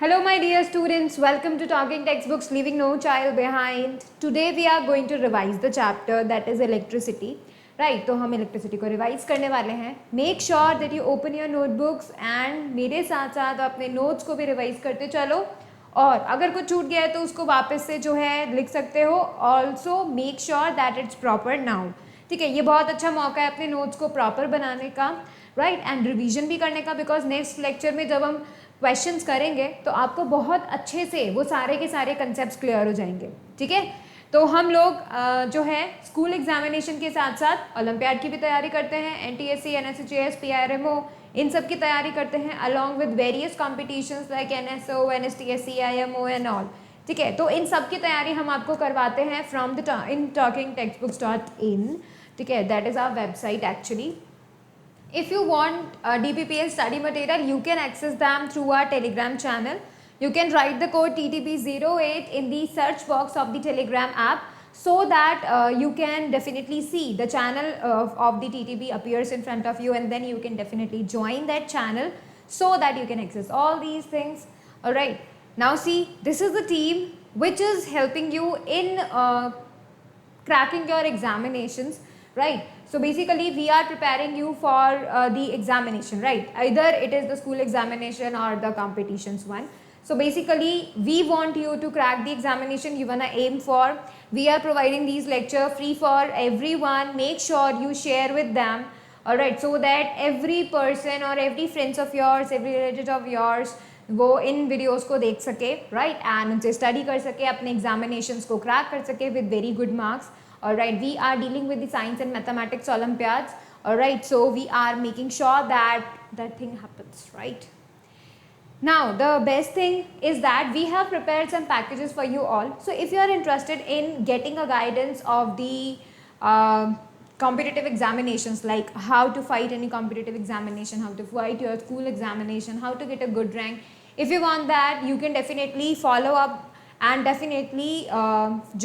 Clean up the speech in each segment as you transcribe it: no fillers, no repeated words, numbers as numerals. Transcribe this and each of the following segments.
Hello, my dear students. Welcome to Talking Textbooks, Leaving No Child Behind. Today we are going to revise the chapter that is electricity. Right, तो हम electricity को revise करने वाले हैं. Make sure that you open your notebooks and मेरे साथ साथ अपने notes को भी revise करते चलो. और अगर कुछ छूट गया है तो उसको वापस से जो है लिख सकते हो. Also make sure that it's proper now. ठीक है, ये बहुत अच्छा मौका है अपने नोट्स को प्रॉपर बनाने का, राइट, एंड रिवीजन भी करने का, बिकॉज नेक्स्ट लेक्चर में जब हम क्वेश्चंस करेंगे तो आपको बहुत अच्छे से वो सारे के सारे कंसेप्ट क्लियर हो जाएंगे. ठीक है, तो हम लोग जो है स्कूल एग्जामिनेशन के साथ साथ ओलंपियाड की भी तैयारी करते हैं, एनटीएससी, एनएसएचएस, पीआरएमओ, इन सब की तैयारी करते हैं along with various competitions like NSO, NSTSC, IMO and all. ठीक है, तो इन सब की तैयारी हम आपको करवाते हैं फ्रॉम द इन talkingtextbooks.in. ठीक है, that is our website actually. If you want DPPL study material, you can access them through our Telegram channel. You can write the code TTP08 in the search box of the Telegram app so that you can definitely see the channel of the TTP appears in front of you, and then you can definitely join that channel so that you can access all these things. Alright, now see, this is the team which is helping you in cracking your examinations, right? So basically we are preparing you for the examination, right? Either it is the school examination or the competitions one. So basically we want you to crack the examination you wanna aim for. We are providing these lecture free for everyone. Make sure you share with them, alright, so that every person or every friends of yours, every relative of yours वो इन videos को देख सके, right, and उनसे study कर सके, अपने examinations को crack कर सके with very good marks. Alright, we are dealing with the science and mathematics Olympiads. Alright, so we are making sure that that thing happens, right? Now, the best thing is that we have prepared some packages for you all. So, if you are interested in getting a guidance of the competitive examinations, like how to fight any competitive examination, how to fight your school examination, how to get a good rank, if you want that, you can definitely follow up and definitely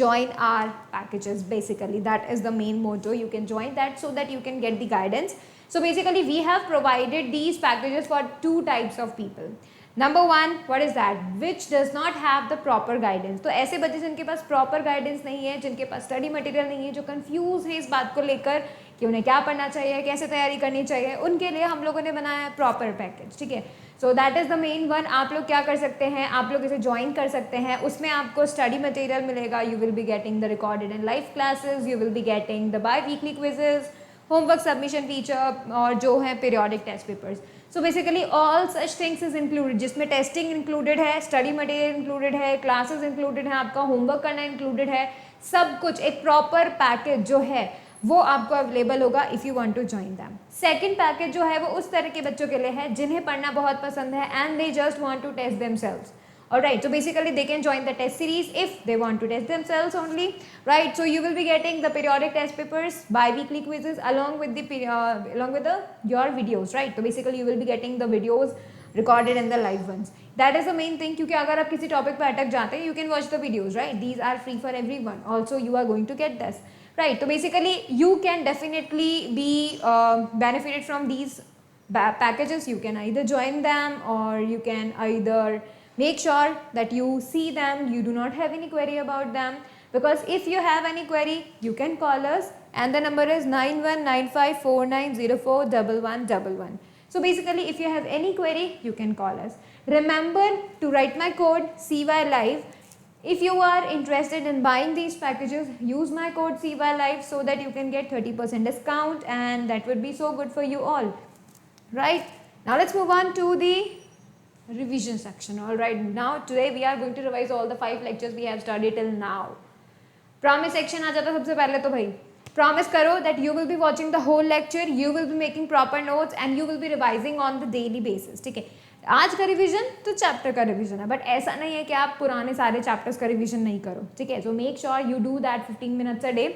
join our packages. Basically that is the main motto. You can join that so that you can get the guidance. So basically we have provided these packages for two types of people. Number one, what is that? Which does not have the proper guidance. तो ऐसे बच्चे जिनके पास proper guidance नहीं है, जिनके पास study material नहीं है, जो confuse है इस बात को लेकर कि उन्हें क्या पढ़ना चाहिए, कैसे तैयारी करनी चाहिए, उनके लिए हम लोगों ने बनाया है proper package. ठीक है, so that is the main one. आप लोग क्या कर सकते हैं, आप लोग इसे ज्वाइन कर सकते हैं. उसमें आपको स्टडी मटेरियल मिलेगा. You will be getting the recorded and live classes, you will be getting the biweekly quizzes, homework submission feature और जो है periodic test papers. So basically all such things is included, जिसमें testing included है, study material included है, classes included है, आपका homework करना included है. सब कुछ एक प्रॉपर पैकेज जो है वो आपको अवेलेबल होगा if you want to join them. Second package जो है वो उस तरह के बच्चों के लिए है जिन्हें पढ़ना बहुत पसंद है and they just want to test themselves. Alright, so basically they can join the test series if they want to test themselves only, right? So you will be getting the periodic test papers, bi-weekly quizzes along with your videos, right? So basically you will be getting the videos recorded and the live ones. That is the main thing, क्योंकि अगर आप किसी topic पर अटक जाते हैं, you can watch the videos, right? These are free for everyone. Also you are going to get this. Right, so basically you can definitely be benefited from these packages. You can either join them or you can either make sure that you see them, you do not have any query about them, because if you have any query you can call us and the number is 919549041111. So basically if you have any query you can call us. Remember to write my code CYLIVE. If you are interested in buying these packages, use my code CYLIVE so that you can get 30% discount, and that would be so good for you all. Right, now let's move on to the revision section. Alright, now today we are going to revise all the 5 lectures we have studied till now. Promise section आ जाता सबसे पहले तो भाई. Promise करो that you will be watching the whole lecture, you will be making proper notes and you will be revising on the daily basis. ठीक है, आज का रिवीजन तो चैप्टर का रिवीजन है, बट ऐसा नहीं है कि आप पुराने सारे चैप्टर्स का रिवीजन नहीं करो. ठीक है, so make sure you do that 15 minutes a day,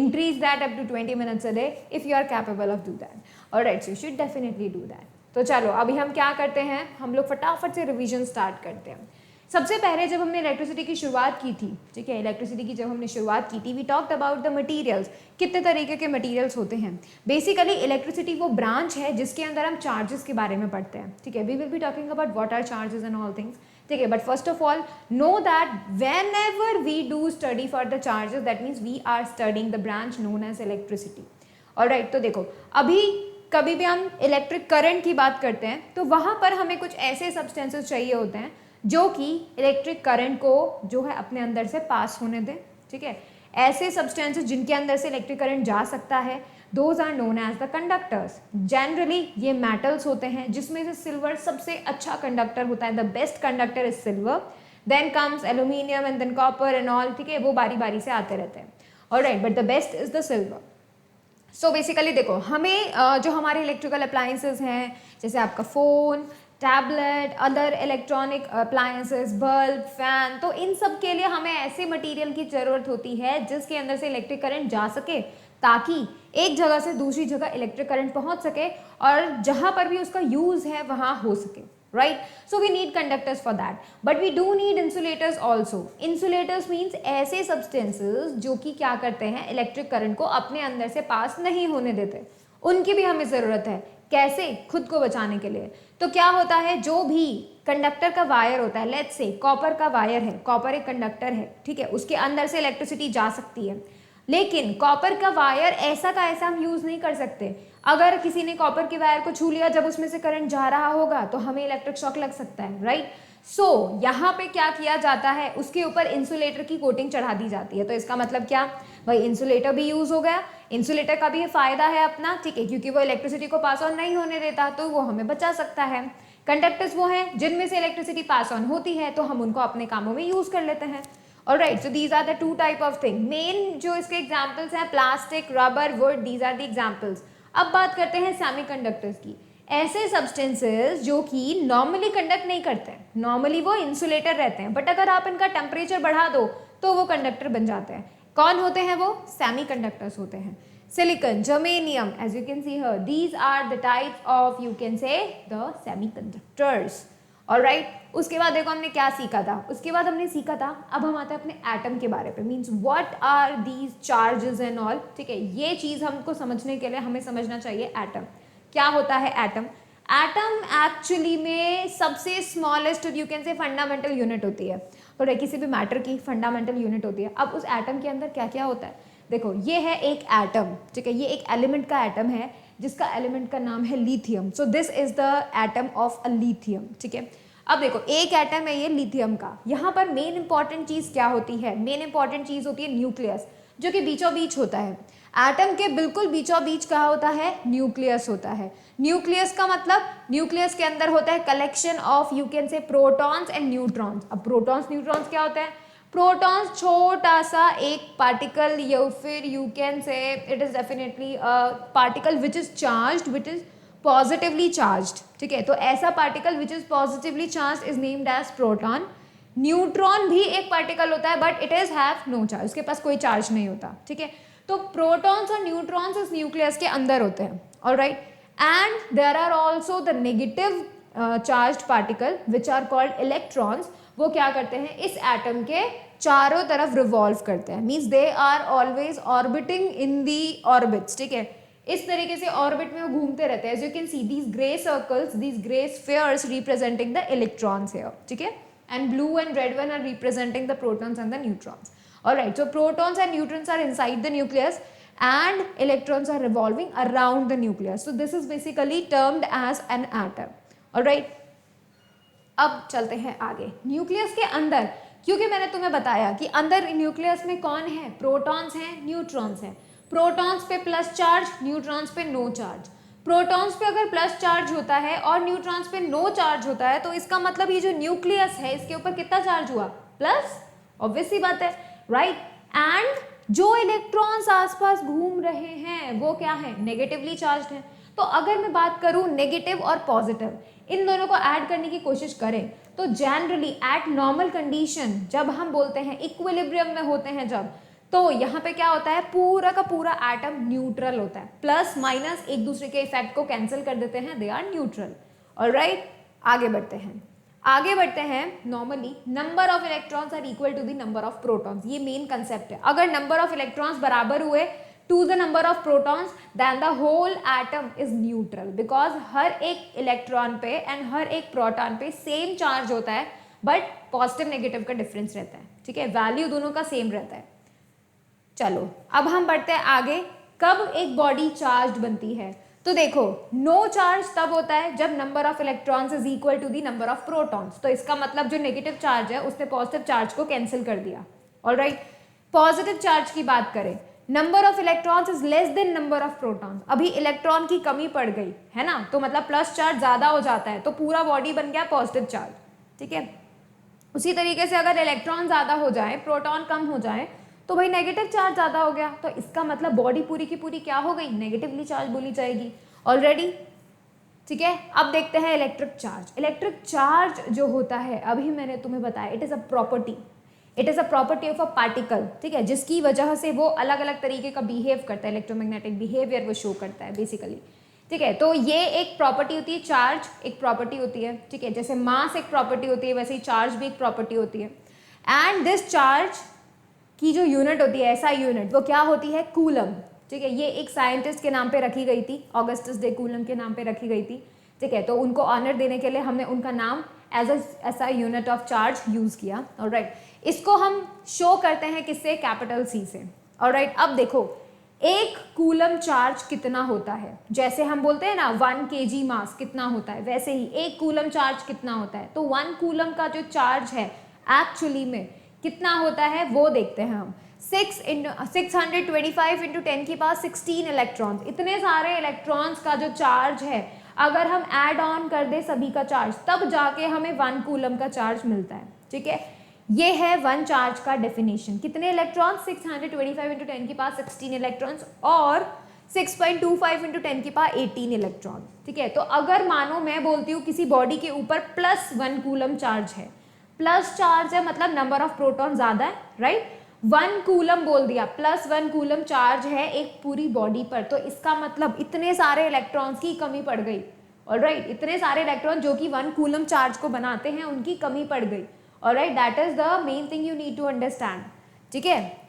increase that up to 20 minutes a day if you are capable of do that. Alright, so you should definitely do that. तो चलो अभी हम क्या करते हैं, हम लोग फटाफट से रिवीजन स्टार्ट करते हैं. सबसे पहले जब हमने इलेक्ट्रिसिटी की शुरुआत की थी, ठीक है, इलेक्ट्रिसिटी की जब हमने शुरुआत की थी, we talked about the materials. कितने तरीके के मटेरियल्स होते हैं. बेसिकली इलेक्ट्रिसिटी वो ब्रांच है जिसके अंदर हम चार्जेस के बारे में पढ़ते हैं. ठीक है, we will be talking about what are charges and all things. ठीक है. But first of all know that whenever we do study for the charges that means we are studying the branch known as electricity. Alright, तो देखो अभी कभी भी हम electric current की बात करते हैं तो वहाँ पर हमें कुछ ऐसे सब्सटेंसेस चाहिए होते हैं जो कि इलेक्ट्रिक करंट को जो है अपने अंदर से पास होने दें. ठीक है, ऐसे सब्सटेंसेस जिनके अंदर से इलेक्ट्रिक करंट जा सकता है, those are known as the conductors. Generally ये मेटल्स होते हैं जिसमें से सिल्वर सबसे अच्छा कंडक्टर होता है. The best conductor is silver, then comes aluminium and then copper and all. ठीक है, वो बारी बारी से आते रहते हैं. Alright, but the best is the silver. So basically देखो हमें जो हमारे इलेक्ट्रिकल अप्लायंसेस हैं जैसे आपका phone, tablet, other electronic appliances, bulb, fan, तो इन सब के लिए हमें ऐसे मटेरियल की ज़रूरत होती है जिसके अंदर से इलेक्ट्रिक करंट जा सके ताकि एक जगह से दूसरी जगह इलेक्ट्रिक करंट पहुंच सके और जहाँ पर भी उसका यूज़ है वहाँ हो सके. right? So we need conductors for that, but we do need insulators also. Insulators means ऐसे substances जो कि क्या करते हैं इलेक्ट्रिक करंट को अपने अंदर से पास नहीं होने देते, उनकी भी हमें ज़रूरत है. कैसे? खुद को बचाने के लिए. तो क्या होता है, जो भी कंडक्टर का वायर होता है, लेट्स से कॉपर का वायर है, कॉपर एक कंडक्टर है, ठीक है, उसके अंदर से इलेक्ट्रिसिटी जा सकती है, लेकिन कॉपर का वायर ऐसा का ऐसा हम यूज़ नहीं कर सकते. अगर किसी ने कॉपर के वायर को छू लिया जब उसमें से करंट जा रहा होगा तो हमें इलेक्ट्रिक शॉक लग सकता है, राइट? सो यहाँ पे क्या किया जाता है, उसके ऊपर इंसुलेटर की कोटिंग चढ़ा दी जाती है. तो इसका मतलब क्या भाई, इंसुलेटर भी यूज़ हो गया. इंसुलेटर का भी ये फायदा है अपना, ठीक है, क्योंकि वो इलेक्ट्रिसिटी को पास ऑन नहीं होने देता तो वो हमें बचा सकता है. कंडक्टर्स वो हैं जिनमें से इलेक्ट्रिसिटी पास ऑन होती है तो हम उनको अपने कामों में यूज़ कर लेते हैं. Alright, so these are the two type of thing. Main जो इसके examples हैं plastic, rubber, would, these are the examples. अब बात करते हैं सेमीकंडक्टर्स की. ऐसे सब्सटेंसेस जो कि नॉर्मली कंडक्ट नहीं करते हैं, नॉर्मली वो इंसुलेटर रहते हैं, बट अगर आप इनका टेम्परेचर बढ़ा दो तो वो कंडक्टर बन जाते हैं. कौन होते हैं वो? सेमीकंडक्टर्स होते हैं. Silicon, germanium, as you can see here, these are the types of you can say the semiconductors. Alright, उसके बाद देखो हमने क्या सीखा था. उसके बाद हमने सीखा था, अब हम आते हैं अपने एटम के बारे पे. Means what are these charges and all. ठीक है, ये चीज़ हमको समझने के लिए हमें समझना चाहिए एटम क्या होता है. एटम एक्चुअली में सबसे स्मॉलेस्ट यू कैन से फंडामेंटल यूनिट होती है, और किसी भी मैटर की फंडामेंटल यूनिट होती है. अब उस एटम के अंदर क्या क्या होता है, देखो ये है एक एटम, ठीक है, ये एक एलिमेंट का एटम है जिसका एलिमेंट का नाम है lithium. So this is the atom of a lithium. ठीक है, अब देखो एक एटम है ये लिथियम का. यहाँ पर मेन इंपॉर्टेंट चीज़ क्या होती है? मेन इंपॉर्टेंट चीज़ होती है न्यूक्लियस, जो कि बीचों बीच होता है. एटम के बिल्कुल बीचों बीच कहाँ होता है? न्यूक्लियस होता है. न्यूक्लियस का मतलब न्यूक्लियस के अंदर होता है कलेक्शन ऑफ यू कैन से प्रोटॉन्स एंड न्यूट्रॉन्स. अब प्रोटॉन्स न्यूट्रॉन्स क्या होता है? प्रोटॉन्स छोटा सा एक पार्टिकल, या फिर you can say it is definitely a particle which is charged, which is positively charged. ठीक है, तो ऐसा particle which is positively charged is named as proton. Neutron भी एक पार्टिकल होता है but it is have no charge, उसके पास कोई चार्ज नहीं होता. ठीक है, तो प्रोटॉन्स और न्यूट्रॉन्स इस न्यूक्लियस के अंदर होते हैं. Alright, and there are also the negative charged particle which are called electrons. वो क्या करते हैं? इस एटम के चारों तरफ रिवॉल्व करते हैं. Means they are always orbiting in the orbits. ठीक है, इस तरीके से ऑर्बिट में वो घूमते रहते हैं. As you can see these grey circles, these grey spheres representing the electrons here. ठीक है, and blue and red one are representing the protons and the neutrons. Alright, so protons and neutrons are inside the nucleus and electrons are revolving around the nucleus. So this is basically termed as an atom. Alright, अब चलते हैं आगे. Nucleus के अंदर, क्योंकि मैंने तुम्हें बताया कि अंदर न्यूक्लियस में कौन है? प्रोटॉन्स हैं, न्यूट्रॉन्स हैं. प्रोटॉन्स पे प्लस चार्ज, न्यूट्रॉन्स पे नो चार्ज. प्रोटॉन्स पे अगर प्लस चार्ज होता है और न्यूट्रॉन्स पे नो चार्ज होता है तो इसका मतलब ये जो न्यूक्लियस है इसके ऊपर कितना चार्ज हुआ? प्लस. ऑब्वियस सी बात है, राइट? एंड जो इलेक्ट्रॉन्स आसपास घूम रहे हैं वो क्या है? नेगेटिवली चार्ज्ड है. तो अगर मैं बात करूं नेगेटिव और पॉजिटिव, इन दोनों को ऐड करने की कोशिश करें तो जनरली एट नॉर्मल कंडीशन, जब हम बोलते हैं इक्विलिब्रियम में होते हैं जब, तो यहाँ पे क्या होता है? पूरा का पूरा एटम न्यूट्रल होता है. प्लस माइनस एक दूसरे के इफेक्ट को कैंसिल कर देते हैं, दे आर न्यूट्रल. ऑलराइट, आगे बढ़ते हैं. Normally number of electrons are equal to the number of protons. ये मेन कंसेप्ट है. अगर नंबर ऑफ इलेक्ट्रॉन्स बराबर हुए to the number of protons then the whole atom is neutral, because हर एक इलेक्ट्रॉन पे एंड हर एक प्रोटॉन पे सेम चार्ज होता है. बट पॉजिटिव नेगेटिव का डिफरेंस रहता है, ठीक है, वैल्यू दोनों का सेम रहता है। चलो अब हम बढ़ते हैं आगे, कब एक बॉडी चार्ज बनती है। तो देखो नो चार्ज तब होता है जब number of electrons is equal to the number of protons. तो इसका मतलब जो नेगेटिव चार्ज है उसने पॉजिटिव चार्ज को कैंसिल कर दिया। ऑलराइट, पॉजिटिव चार्ज की बात करें, number of electrons is less than number of protons. अभी इलेक्ट्रॉन की कमी पड़ गई है ना, तो मतलब प्लस चार्ज ज्यादा हो जाता है, तो पूरा बॉडी बन गया पॉजिटिव चार्ज, ठीक है। उसी तरीके से अगर इलेक्ट्रॉन ज्यादा हो जाए, प्रोटॉन कम हो जाए, तो भाई नेगेटिव चार्ज ज्यादा हो गया, तो इसका मतलब बॉडी पूरी की पूरी क्या हो गई, नेगेटिवली चार्ज बोली जाएगी ऑलरेडी, ठीक है। अब देखते हैं इलेक्ट्रिक चार्ज। इलेक्ट्रिक चार्ज जो होता है, अभी मैंने तुम्हें बताया, it is a property, it is a property of a particle, ठीक है, जिसकी वजह से वो अलग अलग तरीके का बिहेव करता है, इलेक्ट्रोमैग्नेटिक बिहेवियर वो शो करता है बेसिकली, ठीक है। तो ये एक प्रॉपर्टी होती है, चार्ज एक प्रॉपर्टी होती है, ठीक है, जैसे मास एक प्रॉपर्टी होती है वैसे ही चार्ज भी एक प्रॉपर्टी होती है। एंड दिस चार्ज की जो यूनिट होती है, ऐसा यूनिट, वो क्या होती है, कूलम, ठीक है। ये एक साइंटिस्ट के नाम पे रखी गई थी, ऑगस्टस डे कूलम के नाम पे रखी गई थी, ठीक है। तो उनको ऑनर देने के लिए हमने उनका नाम as a unit of charge use किया। ऑलराइट, इसको हम शो करते हैं किससे, कैपिटल सी से। ऑलराइट, अब देखो एक कूलम चार्ज कितना होता है, जैसे हम बोलते हैं ना 1 kg मास कितना होता है, वैसे ही एक कूलम चार्ज कितना होता है। तो 1 कूलम का जो चार्ज है एक्चुअली में कितना होता है वो देखते हैं हम। 625 इंटू 10 की पावर 16 इलेक्ट्रॉन्स, इतने सारे इलेक्ट्रॉन्स का जो चार्ज है, अगर हम ऐड ऑन कर दे सभी का चार्ज, तब जाके हमें 1 कूलम का चार्ज मिलता है, ठीक है। ये है 1 चार्ज का डेफिनेशन। कितने इलेक्ट्रॉन्स, 625 इंटू 10 की पावर 16 इलेक्ट्रॉन्स और 6.25 इंटू 10 की पावर 18 इलेक्ट्रॉन, ठीक है। तो अगर मानो मैं बोलती हूँ किसी बॉडी के ऊपर +1 कूलम चार्ज है, प्लस चार्ज है मतलब नंबर ऑफ प्रोटॉन ज्यादा है, राइट। 1 कूलम बोल दिया, +1 कूलम चार्ज है एक पूरी बॉडी पर, तो इसका मतलब इतने सारे इलेक्ट्रॉन्स की कमी पड़ गई। ऑलराइट, इतने सारे इलेक्ट्रॉन जो कि 1 कूलम चार्ज को बनाते हैं उनकी कमी पड़ गई। Alright, that is the main thing you need to understand, ठीक है।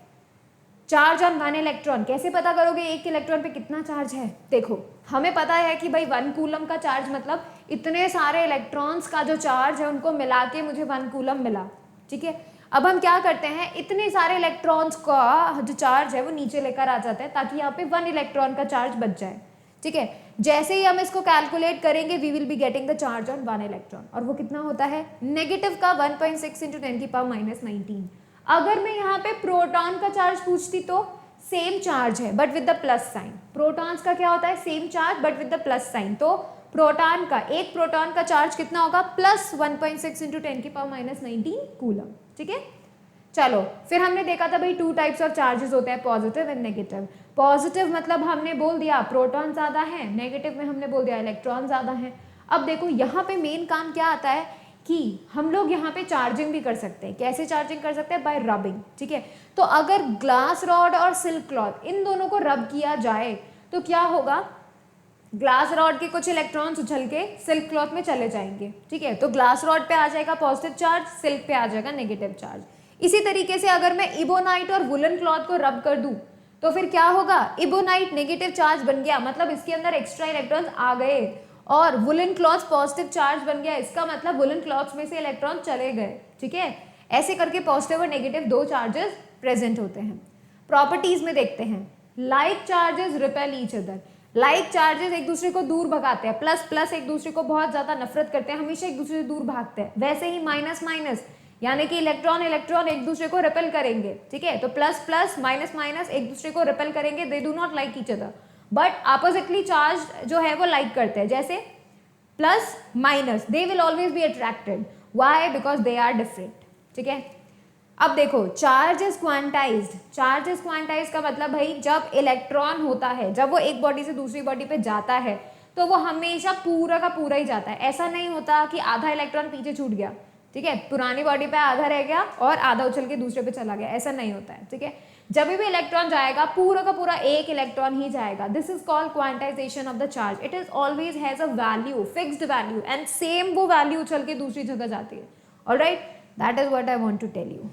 चार्ज ऑन 1 इलेक्ट्रॉन, कैसे पता करोगे एक इलेक्ट्रॉन पे कितना चार्ज है। देखो हमें पता है कि भाई 1 कूलम का चार्ज मतलब इतने सारे इलेक्ट्रॉन्स का जो चार्ज है उनको मिला के मुझे 1 कूलम मिला, ठीक है। अब हम क्या करते हैं, इतने सारे इलेक्ट्रॉन्स का जो चार्ज है वो नीचे लेकर आ जाते हैं ताकि यहाँ पे 1 इलेक्ट्रॉन का चार्ज बच जाए, ठीक है। जैसे ही हम इसको कैलकुलेट करेंगे we will be getting the charge on 1 electron, और वो कितना होता है, नेगेटिव का 1.6 इंटू 10 की पावर -19। अगर मैं यहाँ पे प्रोटॉन का चार्ज पूछती तो सेम चार्ज है but with the plus sign. Protons का क्या होता है, same charge but with the plus sign. तो प्रोटॉन का, एक प्रोटॉन का चार्ज कितना होगा, +1.6 इंटू 10 की पावर -19 कूलम, ठीक है। चलो फिर हमने देखा था भाई 2 टाइप्स ऑफ चार्जेस होते हैं, पॉजिटिव एंड नेगेटिव। पॉजिटिव मतलब हमने बोल दिया प्रोटॉन ज्यादा है, नेगेटिव में हमने बोल दिया इलेक्ट्रॉन ज्यादा है। अब देखो यहाँ पे मेन काम क्या आता है कि हम लोग यहाँ पे चार्जिंग भी कर सकते हैं। कैसे चार्जिंग कर सकते हैं, बाय रबिंग, ठीक है। तो अगर ग्लास रॉड और सिल्क क्लॉथ इन दोनों को रब किया जाए तो क्या होगा, ग्लास रॉड के कुछ इलेक्ट्रॉन्स उछल के सिल्क क्लॉथ में चले जाएंगे, ठीक है। तो ग्लास रॉड पे आ जाएगा पॉजिटिव चार्ज, सिल्क पे आ जाएगा नेगेटिव चार्ज। इसी तरीके से अगर मैं इबोनाइट और वुलन क्लॉथ को रब कर दूं तो फिर क्या होगा, इबोनाइट नेगेटिव चार्ज बन गया, मतलब इसके अंदर एक्स्ट्रा इलेक्ट्रॉन्स आ गए, और वुलन क्लॉथ पॉजिटिव चार्ज बन गया, इसका मतलब वुलन क्लॉथ्स में से इलेक्ट्रॉन चले गए, ठीक है। ऐसे करके पॉजिटिव और नेगेटिव 2 चार्जेस प्रेजेंट होते हैं। प्रॉपर्टीज में देखते हैं, like charges repel each other. Like charges एक दूसरे को दूर भगाते हैं, प्लस प्लस एक दूसरे को बहुत ज्यादा नफरत करते हैं, हमेशा एक दूसरे से दूर भागते हैं। वैसे ही माइनस माइनस यानी कि इलेक्ट्रॉन इलेक्ट्रॉन एक दूसरे को रिपेल करेंगे, ठीक है। तो प्लस प्लस माइनस माइनस एक दूसरे को रिपेल करेंगे, they do not like each other, but oppositely charge जो है वो लाइक करते हैं। जैसे plus minus, they will always be attracted, why, because they are different, ठीक है। अब देखो charge is quantized. Charge is quantized का मतलब भाई जब इलेक्ट्रॉन होता है, जब वो एक बॉडी से दूसरी बॉडी पे जाता है तो वो हमेशा पूरा का पूरा ही जाता है। ऐसा नहीं होता कि आधा इलेक्ट्रॉन पीछे छूट गया, ठीक है, पुरानी बॉडी पे आधा रह गया और आधा उछल के दूसरे पे चला गया, ऐसा नहीं होता है, ठीक है। जब भी इलेक्ट्रॉन जाएगा पूरा का पूरा एक इलेक्ट्रॉन ही जाएगा। This is called quantization of the charge. It is always has a value, fixed value, and same वो वैल्यू उछल के दूसरी जगह जाती है। Alright, that is what I want to tell you.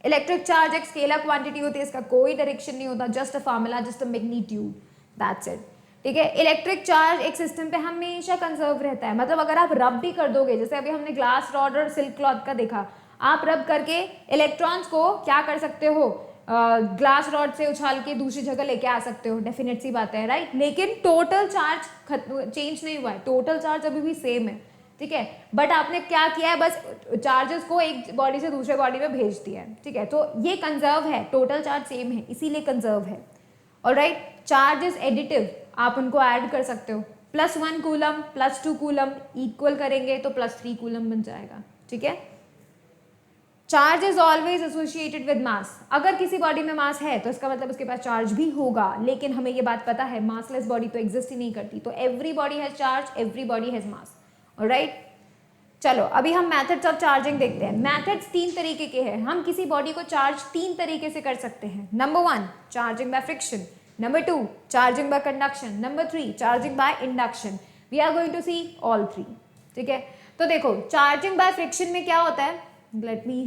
Electric charge एक स्केलर क्वांटिटी होती है, इसका कोई डायरेक्शन नहीं होता, just a formula, just a magnitude, that's it. ठीक है। इलेक्ट्रिक चार्ज एक सिस्टम पे हमेशा कंजर्व रहता है, मतलब अगर आप रब भी कर दोगे, जैसे अभी हमने ग्लास रॉड और सिल्क क्लॉथ का देखा, आप रब करके इलेक्ट्रॉन्स को क्या कर सकते हो, ग्लास रॉड से उछाल के दूसरी जगह लेके आ सकते हो, डेफिनेट सी बात है, राइट। लेकिन टोटल चार्ज चेंज नहीं हुआ है, टोटल चार्ज अभी भी सेम है, ठीक है। बट आपने क्या किया है, बस चार्जेस को एक बॉडी से दूसरे बॉडी में भेज दिया है, ठीक है। तो ये कंजर्व है, टोटल चार्ज सेम है, इसीलिए कंजर्व है। ऑलराइट, चार्ज इज एडिटिव, आप उनको ऐड कर सकते हो, +1 कूलम +2 कूलम इक्वल करेंगे तो +3 कूलम बन जाएगा, ठीक है। Charge is always associated with mass, अगर किसी बॉडी में मास है तो इसका मतलब उसके पास चार्ज भी होगा, लेकिन हमें ये बात पता है मासलेस बॉडी तो एग्जिस्ट ही नहीं करती, तो every body has charge, every body has mass. Alright, चलो अभी हम मेथड्स ऑफ चार्जिंग देखते हैं। मेथड्स 3 तरीके के हैं, हम किसी बॉडी को चार्ज 3 तरीके से कर सकते हैं। Number 1 charging by friction, number 2 charging by conduction, number 3 charging by induction. We are going to see all 3, ठीक है। तो देखो चार्जिंग बाय फ्रिक्शन में क्या होता है, लेट मी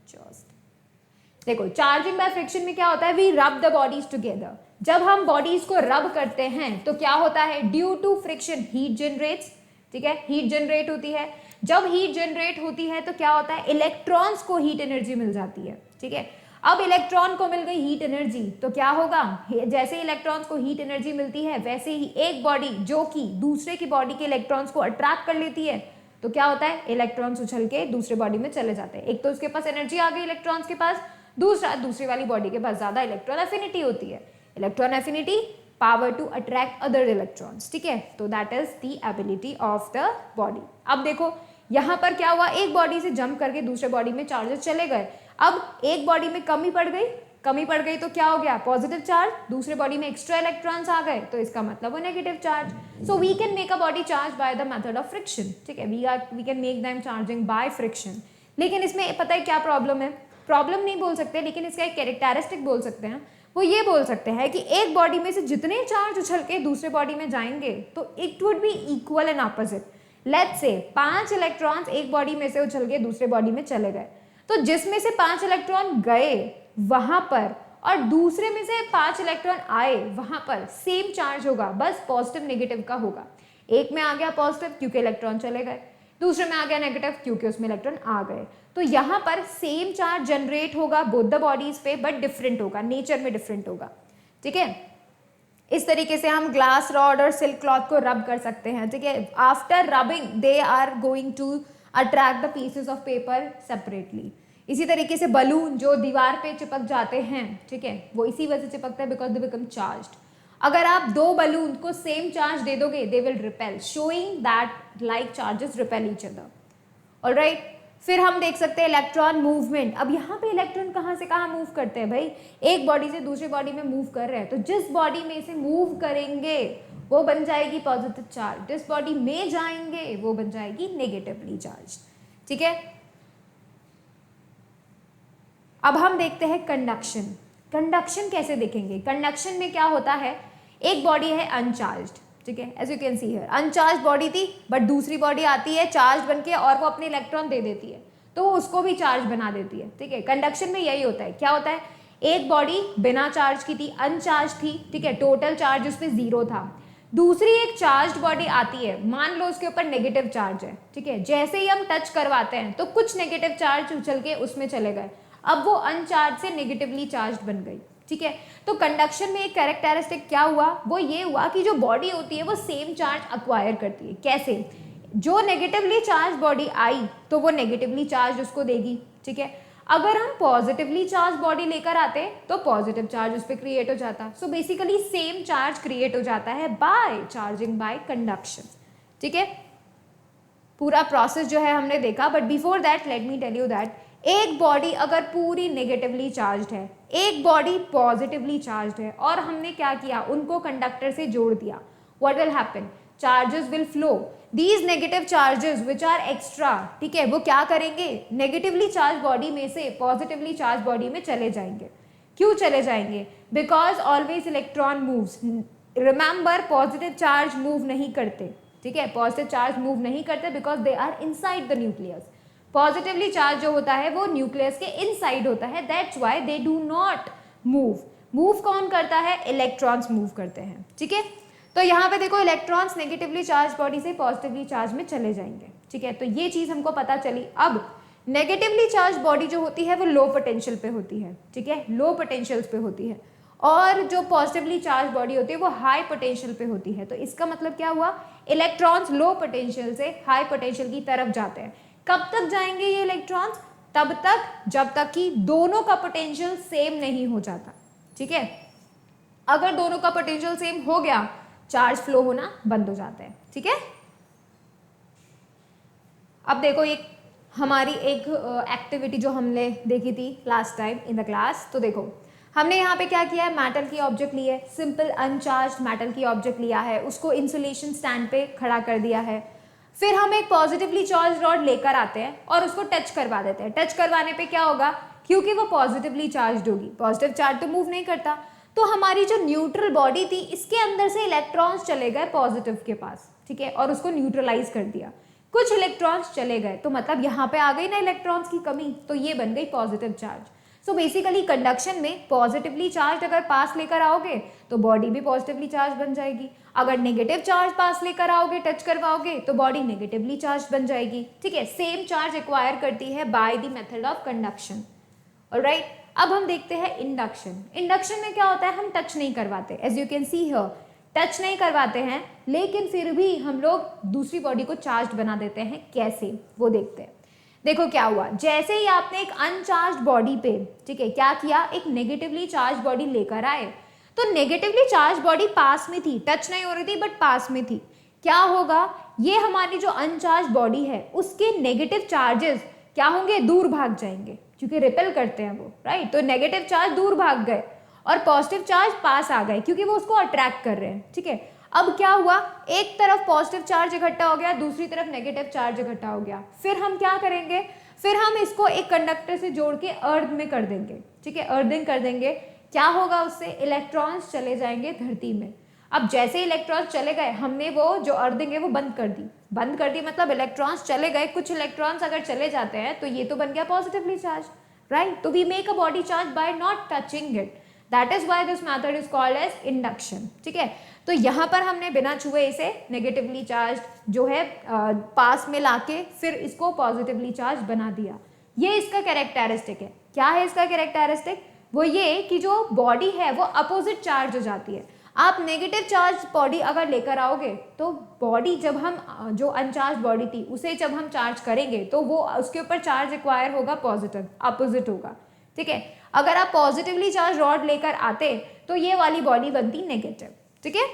जस्ट देखो, चार्जिंग बाय फ्रिक्शन में क्या होता है, वी रब द बॉडीज टुगेदर। जब हम बॉडीज को रब करते हैं तो क्या होता है, due to friction heat generates, ठीक है, हीट जनरेट होती है। जब हीट जनरेट होती है तो क्या होता है, इलेक्ट्रॉन्स को हीट एनर्जी मिल जाती है, ठीक है। अब इलेक्ट्रॉन को मिल गई हीट एनर्जी तो क्या होगा, जैसे इलेक्ट्रॉन्स को हीट एनर्जी मिलती है वैसे ही एक बॉडी जो कि दूसरे की बॉडी के इलेक्ट्रॉन्स को अट्रैक्ट कर लेती है तो क्या होता है, इलेक्ट्रॉन्स उछल के दूसरे बॉडी में चले जाते हैं। एक तो उसके पास एनर्जी आ गई इलेक्ट्रॉन्स के पास, दूसरा दूसरी वाली बॉडी के पास ज्यादा इलेक्ट्रॉन एफिनिटी होती है। Electron affinity, power to attract other electrons, ठीक है। तो that is the ability of the body. अब देखो यहाँ पर क्या हुआ, एक बॉडी से जंप करके दूसरे बॉडी में चार्जेस चले गए। अब एक बॉडी में कमी पड़ गई तो क्या हो गया, पॉजिटिव चार्ज, दूसरे बॉडी में एक्स्ट्रा इलेक्ट्रॉन्स आ गए तो इसका मतलब वो negative charge. So we can make a body charge by the method of friction, ठीक है। We can make them charging by friction. लेकिन इसमें पता है क्या प्रॉब्लम है, प्रॉब्लम नहीं बोल सकते लेकिन इसका एक कैरेक्टरिस्टिक बोल सकते हैं। वो ये बोल सकते हैं कि एक बॉडी में से जितने चार्ज उछल के दूसरे बॉडी में जाएंगे तो it would be equal and opposite. Let's say 5 electrons एक बॉडी में से उछल के दूसरे बॉडी में चले गए, तो जिसमें से 5 इलेक्ट्रॉन गए वहां पर और दूसरे में से 5 इलेक्ट्रॉन आए वहां पर सेम चार्ज होगा, बस पॉजिटिव नेगेटिव का होगा। एक में आ गया पॉजिटिव क्योंकि इलेक्ट्रॉन चले गए, दूसरे में आ गया नेगेटिव क्योंकि उसमें इलेक्ट्रॉन आ गए। तो यहाँ पर सेम चार्ज जनरेट होगा बोथ द बॉडीज पे, बट डिफरेंट होगा, नेचर में डिफरेंट होगा, ठीक है। इस तरीके से हम ग्लास रॉड और सिल्क क्लॉथ को रब कर सकते हैं, ठीक है। After rubbing they are going to attract the pieces of paper separately. इसी तरीके से बलून जो दीवार पे चिपक जाते हैं, ठीक है, वो इसी वजह से चिपकता है बिकॉज दे बिकम चार्ज्ड। अगर आप 2 बलून को सेम चार्ज दे दोगे दे will repel, showing that like charges repel each other. Alright, फिर हम देख सकते हैं इलेक्ट्रॉन मूवमेंट। अब यहाँ पे इलेक्ट्रॉन कहाँ से कहाँ मूव करते हैं भाई, एक बॉडी से दूसरी बॉडी में मूव कर रहे हैं, तो जिस बॉडी में से मूव करेंगे वो बन जाएगी पॉजिटिव चार्ज, जिस बॉडी में जाएंगे वो बन जाएगी नेगेटिवली चार्ज, ठीक है। अब हम देखते हैं कंडक्शन। कंडक्शन कैसे देखेंगे, कंडक्शन में क्या होता है, एक बॉडी है अनचार्ज्ड, ठीक है, as you can see here uncharge body थी, बट दूसरी बॉडी आती है चार्ज बनके और वो अपने इलेक्ट्रॉन दे देती है तो वो उसको भी चार्ज बना देती है, ठीक है। कंडक्शन में यही होता है, क्या होता है, एक बॉडी बिना चार्ज की थी, अनचार्ज थी, ठीक है, टोटल चार्ज उस पर 0 था। दूसरी एक चार्ज बॉडी आती है, मान लो उसके ऊपर नेगेटिव चार्ज है, ठीक है, जैसे ही हम टच करवाते हैं तो कुछ नेगेटिव चार्ज उछल के उसमें चले गए, अब वो अनचार्ज से नेगेटिवली चार्ज बन गई, ठीक है। तो कंडक्शन में एक कैरेक्टरिस्टिक क्या हुआ, वो ये हुआ कि जो बॉडी होती है वो सेम चार्ज अक्वायर करती है। कैसे, जो नेगेटिवली चार्ज बॉडी आई तो वो नेगेटिवली चार्ज उसको देगी, ठीक है। अगर हम पॉजिटिवली चार्ज बॉडी लेकर आते तो पॉजिटिव चार्ज उस पर क्रिएट हो जाता। So basically same charge create हो जाता है बाय चार्जिंग बाय कंडक्शन, ठीक है। पूरा प्रोसेस जो है हमने देखा, but before that let me tell you that एक बॉडी अगर पूरी नेगेटिवली चार्ज्ड है, एक बॉडी पॉजिटिवली चार्ज्ड है और हमने क्या किया, उनको कंडक्टर से जोड़ दिया, what will happen, charges will flow, these negative charges which are extra, ठीक है, वो क्या करेंगे, नेगेटिवली चार्ज बॉडी में से पॉजिटिवली चार्ज बॉडी में चले जाएंगे। क्यों चले जाएंगे, because always electron moves, remember positive charge move नहीं करते, ठीक है, पॉजिटिव चार्ज मूव नहीं करते because they are inside the nucleus. Positively charge जो होता है वो न्यूक्लियस के इनसाइड होता है, that's why they do not move. Move कौन करता है, इलेक्ट्रॉन्स मूव करते हैं, ठीक है। तो यहाँ पे देखो इलेक्ट्रॉन्स नेगेटिवली चार्ज बॉडी से पॉजिटिवली चार्ज में चले जाएंगे, ठीक है। तो ये चीज हमको पता चली। अब नेगेटिवली चार्ज बॉडी जो होती है वो लो पोटेंशियल पे होती है, ठीक है, लो पोटेंशियल्स पे होती है, और जो पॉजिटिवली चार्ज बॉडी होती है वो हाई पोटेंशियल पे होती है। तो इसका मतलब क्या हुआ, इलेक्ट्रॉन्स लो पोटेंशियल से हाई पोटेंशियल की तरफ जाते हैं। कब तक जाएंगे ये इलेक्ट्रॉन्स, तब तक जब तक कि दोनों का पोटेंशियल सेम नहीं हो जाता, ठीक है। अगर दोनों का पोटेंशियल सेम हो गया, चार्ज फ्लो होना बंद हो जाता है, ठीक है। अब देखो एक हमारी एक एक्टिविटी जो हमने देखी थी last time in the class. तो देखो हमने यहाँ पे क्या किया है, मेटल की ऑब्जेक्ट ली है, सिंपल अनचार्ज्ड मेटल की ऑब्जेक्ट लिया है, उसको इंसुलेशन स्टैंड पे खड़ा कर दिया है। फिर हम एक पॉजिटिवली चार्ज रॉड लेकर आते हैं और उसको टच करवा देते हैं। टच करवाने पे क्या होगा, क्योंकि वो पॉजिटिवली चार्ज होगी, पॉजिटिव चार्ज तो मूव नहीं करता, तो हमारी जो न्यूट्रल बॉडी थी इसके अंदर से इलेक्ट्रॉन्स चले गए पॉजिटिव के पास, ठीक है, और उसको न्यूट्रलाइज कर दिया। कुछ इलेक्ट्रॉन्स चले गए, तो मतलब यहाँ पे आ गई ना इलेक्ट्रॉन्स की कमी, तो ये बन गई positive charge. So basically conduction में पॉजिटिवली चार्ज अगर पास लेकर आओगे तो बॉडी भी पॉजिटिवली चार्ज बन जाएगी, अगर नेगेटिव चार्ज पास लेकर आओगे, टच करवाओगे, तो बॉडी नेगेटिवली चार्ज बन जाएगी, ठीक है। सेम चार्ज एक्वायर करती है bye the method of conduction. Alright, अब हम देखते हैं इंडक्शन। इंडक्शन में क्या होता है, हम टच नहीं करवाते, as you can see here, touch नहीं करवाते हैं, लेकिन फिर भी हम लोग दूसरी बॉडी को चार्ज बना देते हैं। कैसे, वो देखते हैं। देखो क्या हुआ, जैसे ही आपने एक अनचार्ज बॉडी पे, ठीक है, क्या किया, एक नेगेटिवली चार्ज बॉडी लेकर आए, तो नेगेटिवली चार्ज बॉडी पास में थी, टच नहीं हो रही थी बट पास में थी। क्या होगा, ये हमारी जो अनचार्ज बॉडी है उसके नेगेटिव चार्जेस क्या होंगे, दूर भाग जाएंगे, क्योंकि रिपेल करते हैं वो, राइट। तो नेगेटिव चार्ज दूर भाग गए और पॉजिटिव चार्ज पास आ गए, क्योंकि वो उसको अट्रैक्ट कर रहे हैं, ठीक है। अब क्या हुआ, एक तरफ पॉजिटिव चार्ज इकट्ठा हो गया, दूसरी तरफ नेगेटिव चार्ज इकट्ठा हो गया। फिर हम क्या करेंगे, फिर हम इसको एक कंडक्टर से जोड़ के अर्थ में कर देंगे, ठीक है, अर्थिंग कर देंगे। क्या होगा, उससे इलेक्ट्रॉन्स चले जाएंगे धरती में। अब जैसे इलेक्ट्रॉन्स चले गए, हमने वो जो अर्थिंग है वो बंद कर दी। बंद कर दी मतलब इलेक्ट्रॉन्स चले गए। कुछ इलेक्ट्रॉन्स अगर चले जाते हैं तो ये तो बन गया पॉजिटिवली चार्ज, राइट। तो we make a body charge by not touching it, that is why this method is called as induction, ठीक है। तो यहाँ पर हमने बिना छुए इसे नेगेटिवली चार्ज जो है पास में लाके फिर इसको पॉजिटिवली चार्ज बना दिया। ये इसका कैरेक्टरिस्टिक है। क्या है इसका कैरेक्टरिस्टिक, वो ये कि जो बॉडी है वो अपोजिट चार्ज हो जाती है। आप नेगेटिव चार्ज बॉडी अगर लेकर आओगे तो बॉडी, जब हम जो अनचार्ज बॉडी थी उसे जब हम चार्ज करेंगे तो वो उसके ऊपर चार्ज एक्वायर होगा पॉजिटिव, अपोजिट होगा, ठीक है। अगर आप पॉजिटिवली चार्ज रॉड लेकर आते तो ये वाली बॉडी बनती नेगेटिव, ठीक है।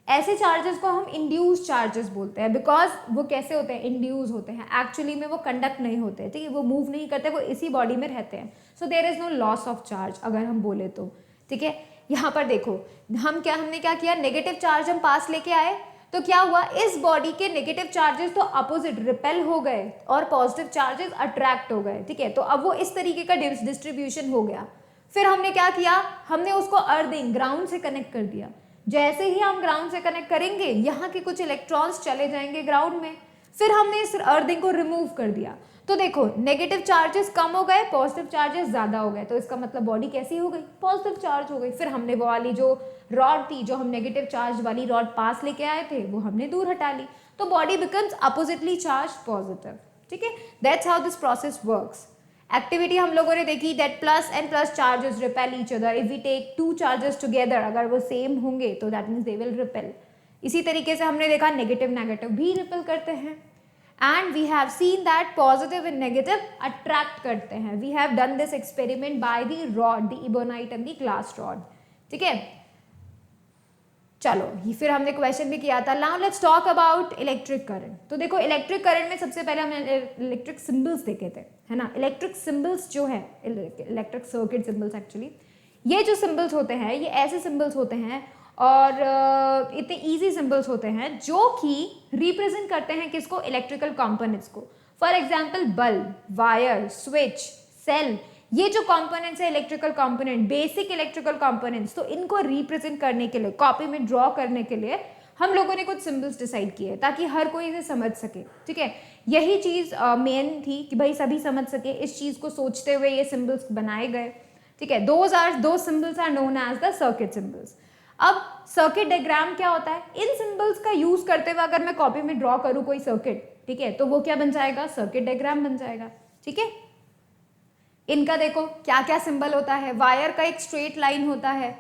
ऐसे चार्जेस को हम इंड्यूस चार्जेस बोलते हैं, बिकॉज वो कैसे होते हैं, इंड्यूस होते हैं, एक्चुअली में वो कंडक्ट नहीं होते, ठीक है, वो मूव नहीं करते, वो इसी बॉडी में रहते हैं। So there is no loss of charge अगर हम बोले तो, ठीक है। यहाँ पर देखो हमने क्या किया, नेगेटिव चार्ज हम पास लेके आए, तो क्या हुआ, इस बॉडी के नेगेटिव चार्जेस तो अपोजिट रिपेल हो गए और पॉजिटिव चार्जेस अट्रैक्ट हो गए, ठीक है। तो अब वो इस तरीके का डिस्ट्रीब्यूशन हो गया। फिर हमने क्या किया, हमने उसको अर्थिंग ग्राउंड से कनेक्ट कर दिया। जैसे ही हम ग्राउंड से कनेक्ट करेंगे, यहाँ के कुछ इलेक्ट्रॉन्स चले जाएंगे ग्राउंड में। फिर हमने इस अर्थिंग को रिमूव कर दिया, तो देखो नेगेटिव चार्जेस कम हो गए, पॉजिटिव चार्जेस ज्यादा हो गए, तो इसका मतलब बॉडी कैसी हो गई, पॉजिटिव चार्ज हो गई। फिर हमने वो वाली जो रॉड थी, जो हम नेगेटिव चार्ज वाली रॉड पास लेके आए थे, वो हमने दूर हटा ली, तो body becomes oppositely charge positive, ठीक है। That's how this process works. Activity हम लोगों ने देखी that plus and plus charges repel each other. If we take two charges together, अगर वो सेम होंगे तो that means they will repel. इसी तरीके से हमने देखा नेगेटिव नेगेटिव भी रिपेल करते हैं, and we have seen that positive and negative attract करते हैं। We have done this experiment by the rod, the ebonite and the glass rod, ठीक है। चलो ये फिर हमने क्वेश्चन भी किया था। Now let's talk about electric current. तो देखो इलेक्ट्रिक करंट में सबसे पहले हमने इलेक्ट्रिक सिंबल्स देखे थे, है ना। इलेक्ट्रिक सिंबल्स जो है, इलेक्ट्रिक सर्किट सिंबल्स, एक्चुअली ये जो सिंबल्स होते हैं ये ऐसे सिंबल्स होते हैं और इतने इजी सिंबल्स होते हैं जो कि रिप्रेजेंट करते हैं किसको, इलेक्ट्रिकल कंपोनेंट्स को। For example bulb, wire, switch, cell, ये जो कंपोनेंट्स है electrical component, basic electrical components, तो इनको रिप्रेजेंट करने के लिए, कॉपी में ड्रॉ करने के लिए हम लोगों ने कुछ सिंबल्स डिसाइड किए ताकि हर कोई इसे समझ सके, ठीक है। यही चीज़ मेन थी कि भाई सभी समझ सके, इस चीज़ को सोचते हुए ये सिंबल्स बनाए गए, ठीक है। दो symbols are known as the circuit symbols. अब सर्किट डायग्राम क्या होता है, इन सिंबल्स का यूज करते हुए अगर मैं कॉपी में ड्रॉ करूं कोई सर्किट, ठीक है, तो वो क्या बन जाएगा, सर्किट डायग्राम बन जाएगा। ठीक है, इनका देखो क्या क्या सिंबल होता है, वायर का एक स्ट्रेट लाइन होता है,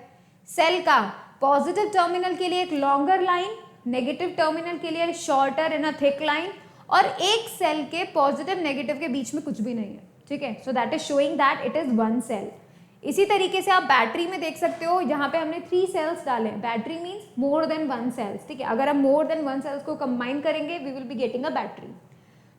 सेल का पॉजिटिव टर्मिनल के लिए एक लॉन्गर लाइन, नेगेटिव टर्मिनल के लिए shorter and a thick line, और एक सेल के पॉजिटिव नेगेटिव के बीच में कुछ भी नहीं है। ठीक है, so that is showing that it is one cell. इसी तरीके से आप बैटरी में देख सकते हो, यहाँ पे हमने 3 सेल्स डाले हैं, battery means more than 1 cells. ठीक है, अगर हम मोर देन 1 सेल्स को कंबाइन करेंगे we will be getting a battery.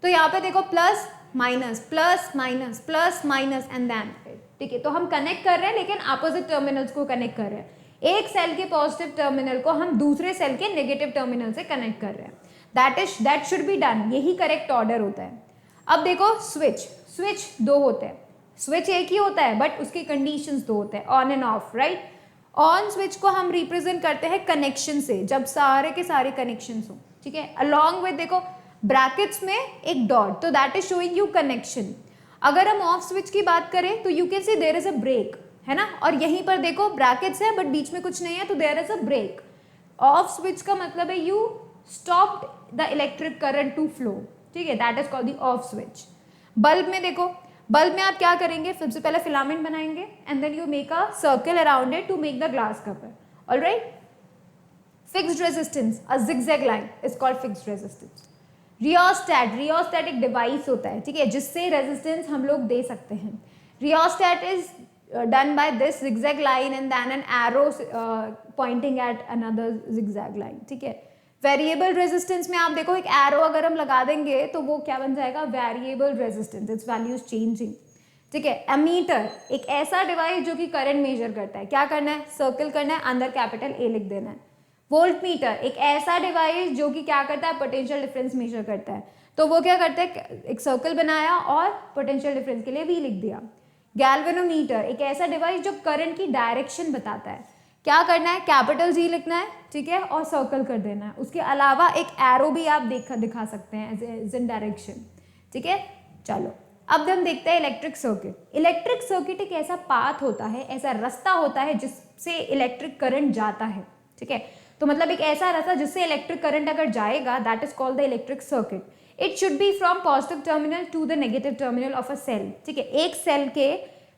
तो यहाँ पे देखो plus minus plus minus plus minus and then, ठीक है, तो हम कनेक्ट कर रहे हैं लेकिन अपोजिट टर्मिनल्स को कनेक्ट कर रहे हैं। एक सेल के पॉजिटिव टर्मिनल को हम दूसरे सेल के नेगेटिव टर्मिनल से कनेक्ट कर रहे हैं। दैट शुड बी डन, यही करेक्ट ऑर्डर होता है। अब देखो स्विच 2 होते हैं, स्विच एक ही होता है बट उसकी कंडीशंस 2 होते हैं, on end of, right. On switch को हम रिप्रेजेंट करते हैं कनेक्शन से, जब सारे के सारे कनेक्शन हो। ठीक है, अलॉन्ग विद देखो ब्रैकेट्स में एक डॉट, तो that is showing you connection. अगर हम ऑफ स्विच की बात करें तो you can see there is a break, है ना, और यहीं पर देखो ब्रैकेट्स है बट बीच में कुछ नहीं है, तो there is a break. Off switch का मतलब है you stopped the electric current to flow. ठीक है, that is called the off switch. Bulb में देखो, बल्ब में आप क्या करेंगे, सबसे पहले फिलामेंट बनाएंगे and then you make a circle around it to make the glass cover. Alright, fixed resistance, a zigzag line is called fixed resistance. Rheostat एक डिवाइस होता है, ठीक है, जिससे रेजिस्टेंस हम लोग दे सकते हैं। Rheostat is done by this zigzag line and then an arrow pointing at another zigzag line। ठीक है, वेरिएबल रेजिस्टेंस में आप देखो एक एरो अगर हम लगा देंगे तो वो क्या बन जाएगा, variable resistance, it's values changing. ठीक है, एमीटर एक ऐसा डिवाइस जो कि करंट मेजर करता है, क्या करना है, सर्कल करना है, अंदर कैपिटल ए लिख देना है। वोल्ट मीटर एक ऐसा डिवाइस जो कि क्या करता है, पोटेंशियल डिफरेंस मेजर करता है, तो वो क्या करता है, एक सर्कल बनाया और पोटेंशियल डिफरेंस के लिए वी लिख दिया। गैल्वेनोमीटर एक ऐसा डिवाइस जो करंट की डायरेक्शन बताता है, क्या करना है, कैपिटल जी लिखना है, ठीक है, और सर्कल कर देना है। उसके अलावा एक एरो भी आप दिखा सकते हैं एज इन डायरेक्शन। ठीक है, चलो अब हम देखते हैं इलेक्ट्रिक सर्किट। इलेक्ट्रिक सर्किट एक ऐसा पाथ होता है, ऐसा रास्ता होता है जिससे इलेक्ट्रिक करंट जाता है। ठीक है, तो मतलब एक ऐसा रास्ता जिससे इलेक्ट्रिक करंट अगर जाएगा, that is called the electric circuit. It should be from positive terminal to the negative terminal of a cell. ठीक है, एक सेल के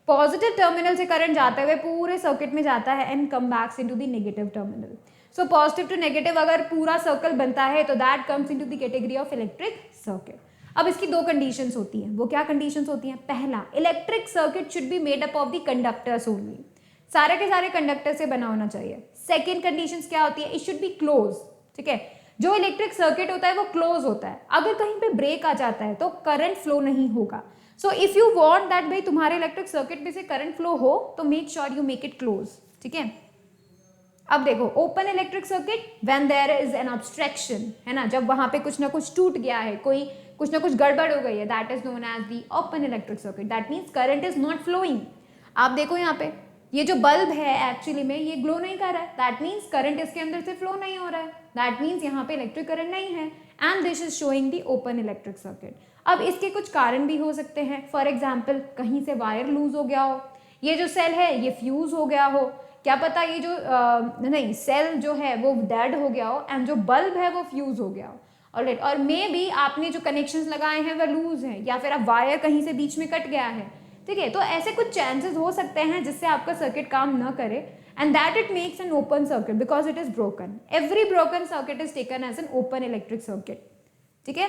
पॉजिटिव टर्मिनल से करंट जाते हुए पूरे सर्किट में जाता है and come backs into the negative terminal. So positive to negative अगर पूरा सर्कल बनता है तो that comes into the category of electric circuit. अब इसकी 2 कंडीशंस होती हैं, वो क्या कंडीशंस होती हैं, पहला, electric circuit should be made up of the conductors only, सारे के सारे कंडक्टर से बना होना चाहिए। सेकेंड कंडीशंस क्या होती है, इट शुड बी क्लोज। ठीक है, जो इलेक्ट्रिक सर्किट होता है वो क्लोज होता है, अगर कहीं पे ब्रेक आ जाता है तो करंट फ्लो नहीं होगा। So if you want that भाई तुम्हारे इलेक्ट्रिक सर्किट में से करंट फ्लो हो तो make sure you make it close. ठीक है, अब देखो open electric circuit when there is an obstruction, है ना, जब वहां पे कुछ ना कुछ टूट गया है, कोई कुछ ना कुछ गड़बड़ हो गई है, that is known as the open electric circuit. That means current is not flowing. आप देखो यहाँ पे ये जो बल्ब है एक्चुअली में ये ग्लो नहीं कर रहा है, दैट मीन्स करंट इसके अंदर से फ्लो नहीं हो रहा है, दैट मीन्स यहाँ पे इलेक्ट्रिक करंट नहीं है and this is showing the open electric circuit. अब इसके कुछ कारण भी हो सकते हैं, फॉर एग्जाम्पल कहीं से वायर लूज हो गया हो, ये जो सेल है ये फ्यूज हो गया हो, क्या पता ये जो नहीं सेल जो है वो डेड हो गया हो एंड जो बल्ब है वो फ्यूज हो गया हो। ऑलराइट, और मे बी आपने जो कनेक्शंस लगाए हैं वो लूज हैं या फिर आप वायर कहीं से बीच में कट गया है। ठीक है, तो ऐसे कुछ चांसेस हो सकते हैं जिससे आपका सर्किट काम न करे and that it makes an open circuit because it is broken. Every broken circuit is taken as an open electric circuit. ठीक है,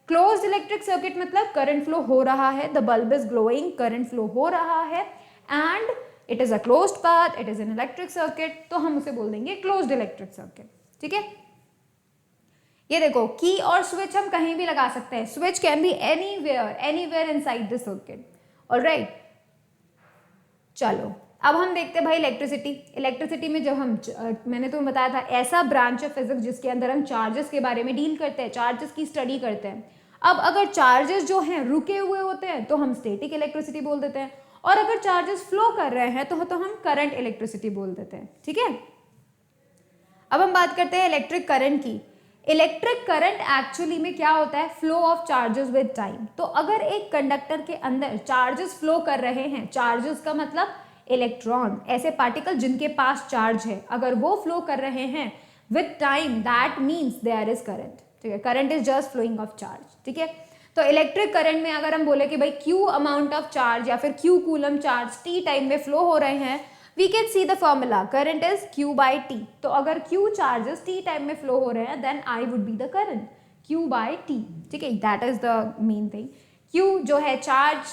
क्लोज्ड इलेक्ट्रिक सर्किट मतलब करंट फ्लो हो रहा है, the bulb is glowing, current flow हो रहा है and it is a closed path, it is an electric circuit, तो हम उसे बोल देंगे क्लोज्ड इलेक्ट्रिक सर्किट। ठीक है, ये देखो की और स्विच हम कहीं भी लगा सकते हैं, switch can be anywhere inside the circuit. Alright, चलो अब हम देखते हैं भाई इलेक्ट्रिसिटी में जब हम मैंने तुम्हें बताया था ऐसा ब्रांच ऑफ फिजिक्स जिसके अंदर हम चार्जेस के बारे में डील करते हैं, चार्जेस की स्टडी करते हैं। अब अगर चार्जेस जो हैं रुके हुए होते हैं तो हम स्टैटिक इलेक्ट्रिसिटी बोल देते हैं, और अगर चार्जेस फ्लो कर रहे हैं तो हम करंट इलेक्ट्रिसिटी बोल देते हैं। ठीक है, अब हम बात करते हैं इलेक्ट्रिक करंट की। इलेक्ट्रिक करंट एक्चुअली में क्या होता है, flow of charges with time. तो अगर एक कंडक्टर के अंदर चार्जेस फ्लो कर रहे हैं, चार्जेस का मतलब इलेक्ट्रॉन, ऐसे पार्टिकल जिनके पास चार्ज है, अगर वो फ्लो कर रहे हैं with time, that means there is current, ठीक है। Current is just flowing of charge, ठीक है। तो इलेक्ट्रिक करंट में अगर हम बोले कि भाई क्यू अमाउंट ऑफ चार्ज या फिर Q coulomb charge T time में फ्लो हो रहे हैं, we can see the formula current is Q by T. तो अगर क्यू चार्जेस टी टाइम में फ्लो हो रहे हैं then I would be the current Q by T, ठीक है। That is the main thing. Q जो है चार्ज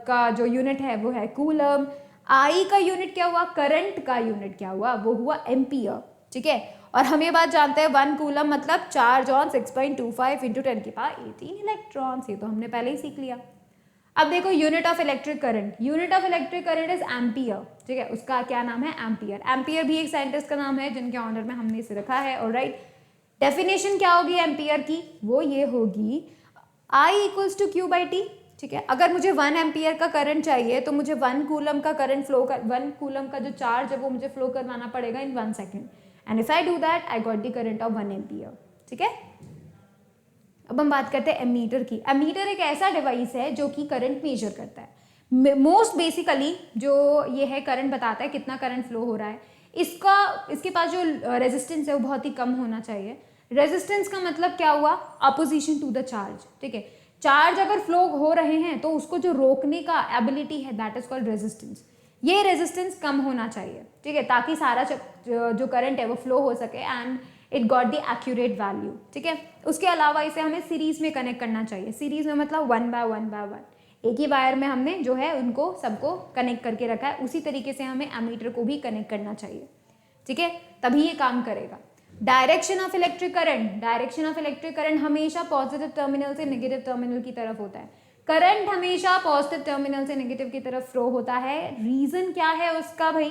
का जो यूनिट है वो है कूलम, आई का यूनिट क्या हुआ, करंट का यूनिट क्या हुआ, वो हुआ एम्पियर, ठीक है। और हम ये बात जानते हैं 1 कूलम मतलब चार्ज ऑन 6.25 इंटू 10 की पावर 18 इलेक्ट्रॉन्स, ये तो हमने पहले ही सीख लिया। अब देखो unit of electric current, unit of electric current is ampere, ठीक है। उसका क्या नाम है, एम्पियर। एम्पियर भी एक साइंटिस्ट का नाम है जिनके ऑनर में हमने इसे रखा है, ऑलराइट। डेफिनेशन क्या होगी एम्पियर की, वो ये होगी I equals to Q by T, ठीक है। अगर मुझे 1 एम्पियर का करंट चाहिए तो मुझे 1 कूलम का करंट फ्लो कर 1 कूलम का जो चार्ज है वो मुझे फ्लो करवाना पड़ेगा इन 1 second, and if I do that I got the current of 1 ampere, ठीक है। अब हम बात करते हैं एमीटर की। एमीटर एक ऐसा डिवाइस है जो कि करंट मेजर करता है। मोस्ट बेसिकली जो ये है करंट बताता है कितना करंट फ्लो हो रहा है। इसके पास जो रेजिस्टेंस है वो बहुत ही कम होना चाहिए। रेजिस्टेंस का मतलब क्या हुआ, अपोजिशन टू द चार्ज, ठीक है। चार्ज अगर फ्लो हो रहे हैं तो उसको जो रोकने का एबिलिटी है दैट इज कॉल्ड रेजिस्टेंस। ये रेजिस्टेंस कम होना चाहिए, ठीक है, ताकि सारा जो करंट है वो फ्लो हो सके and it got the accurate value, ठीक है। उसके अलावा इसे हमें सीरीज में कनेक्ट करना चाहिए। सीरीज में मतलब 1 बाय 1 बाय 1, एक ही वायर में हमने जो है उनको सबको कनेक्ट करके रखा है। उसी तरीके से हमें एमीटर को भी कनेक्ट करना चाहिए, ठीक है, तभी ये काम करेगा। Direction of electric current, direction of electric current हमेशा पॉजिटिव टर्मिनल से नेगेटिव टर्मिनल की तरफ होता है। करंट हमेशा पॉजिटिव टर्मिनल से नेगेटिव की तरफ फ्लो होता है। रीजन क्या है उसका भाई,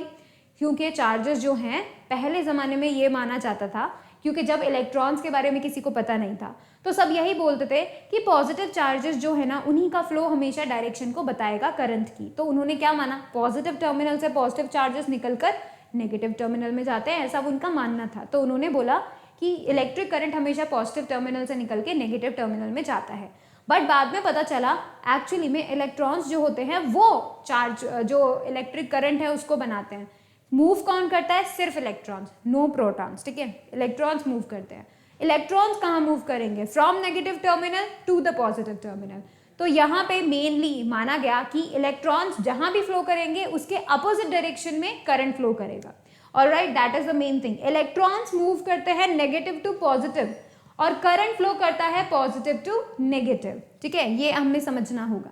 क्योंकि चार्जेस जो हैं पहले ज़माने में ये माना जाता था, क्योंकि जब इलेक्ट्रॉन्स के बारे में किसी को पता नहीं था तो सब यही बोलते थे कि पॉजिटिव चार्जेस जो है ना उन्हीं का फ्लो हमेशा डायरेक्शन को बताएगा करंट की। तो उन्होंने क्या माना, पॉजिटिव टर्मिनल से पॉजिटिव चार्जेस निकलकर नेगेटिव टर्मिनल में जाते हैं, ऐसा उनका मानना था। तो उन्होंने बोला कि इलेक्ट्रिक करंट हमेशा पॉजिटिव टर्मिनल से निकल के नेगेटिव टर्मिनल में जाता है। बट बाद में पता चला एक्चुअली में इलेक्ट्रॉन्स जो होते हैं वो चार्ज जो इलेक्ट्रिक करंट है उसको बनाते हैं। मूव कौन करता है, सिर्फ इलेक्ट्रॉन्स, नो प्रोटॉन्स, ठीक है। इलेक्ट्रॉन्स मूव करते हैं। इलेक्ट्रॉन्स कहाँ मूव करेंगे, from negative terminal to the positive terminal. तो यहाँ पे मेनली माना गया कि इलेक्ट्रॉन्स जहां भी फ्लो करेंगे उसके अपोजिट डायरेक्शन में करंट फ्लो करेगा, alright, that is the main thing. Electrons move करते हैं नेगेटिव टू पॉजिटिव और करंट फ्लो करता है पॉजिटिव टू नेगेटिव, ठीक है, ये हमें समझना होगा।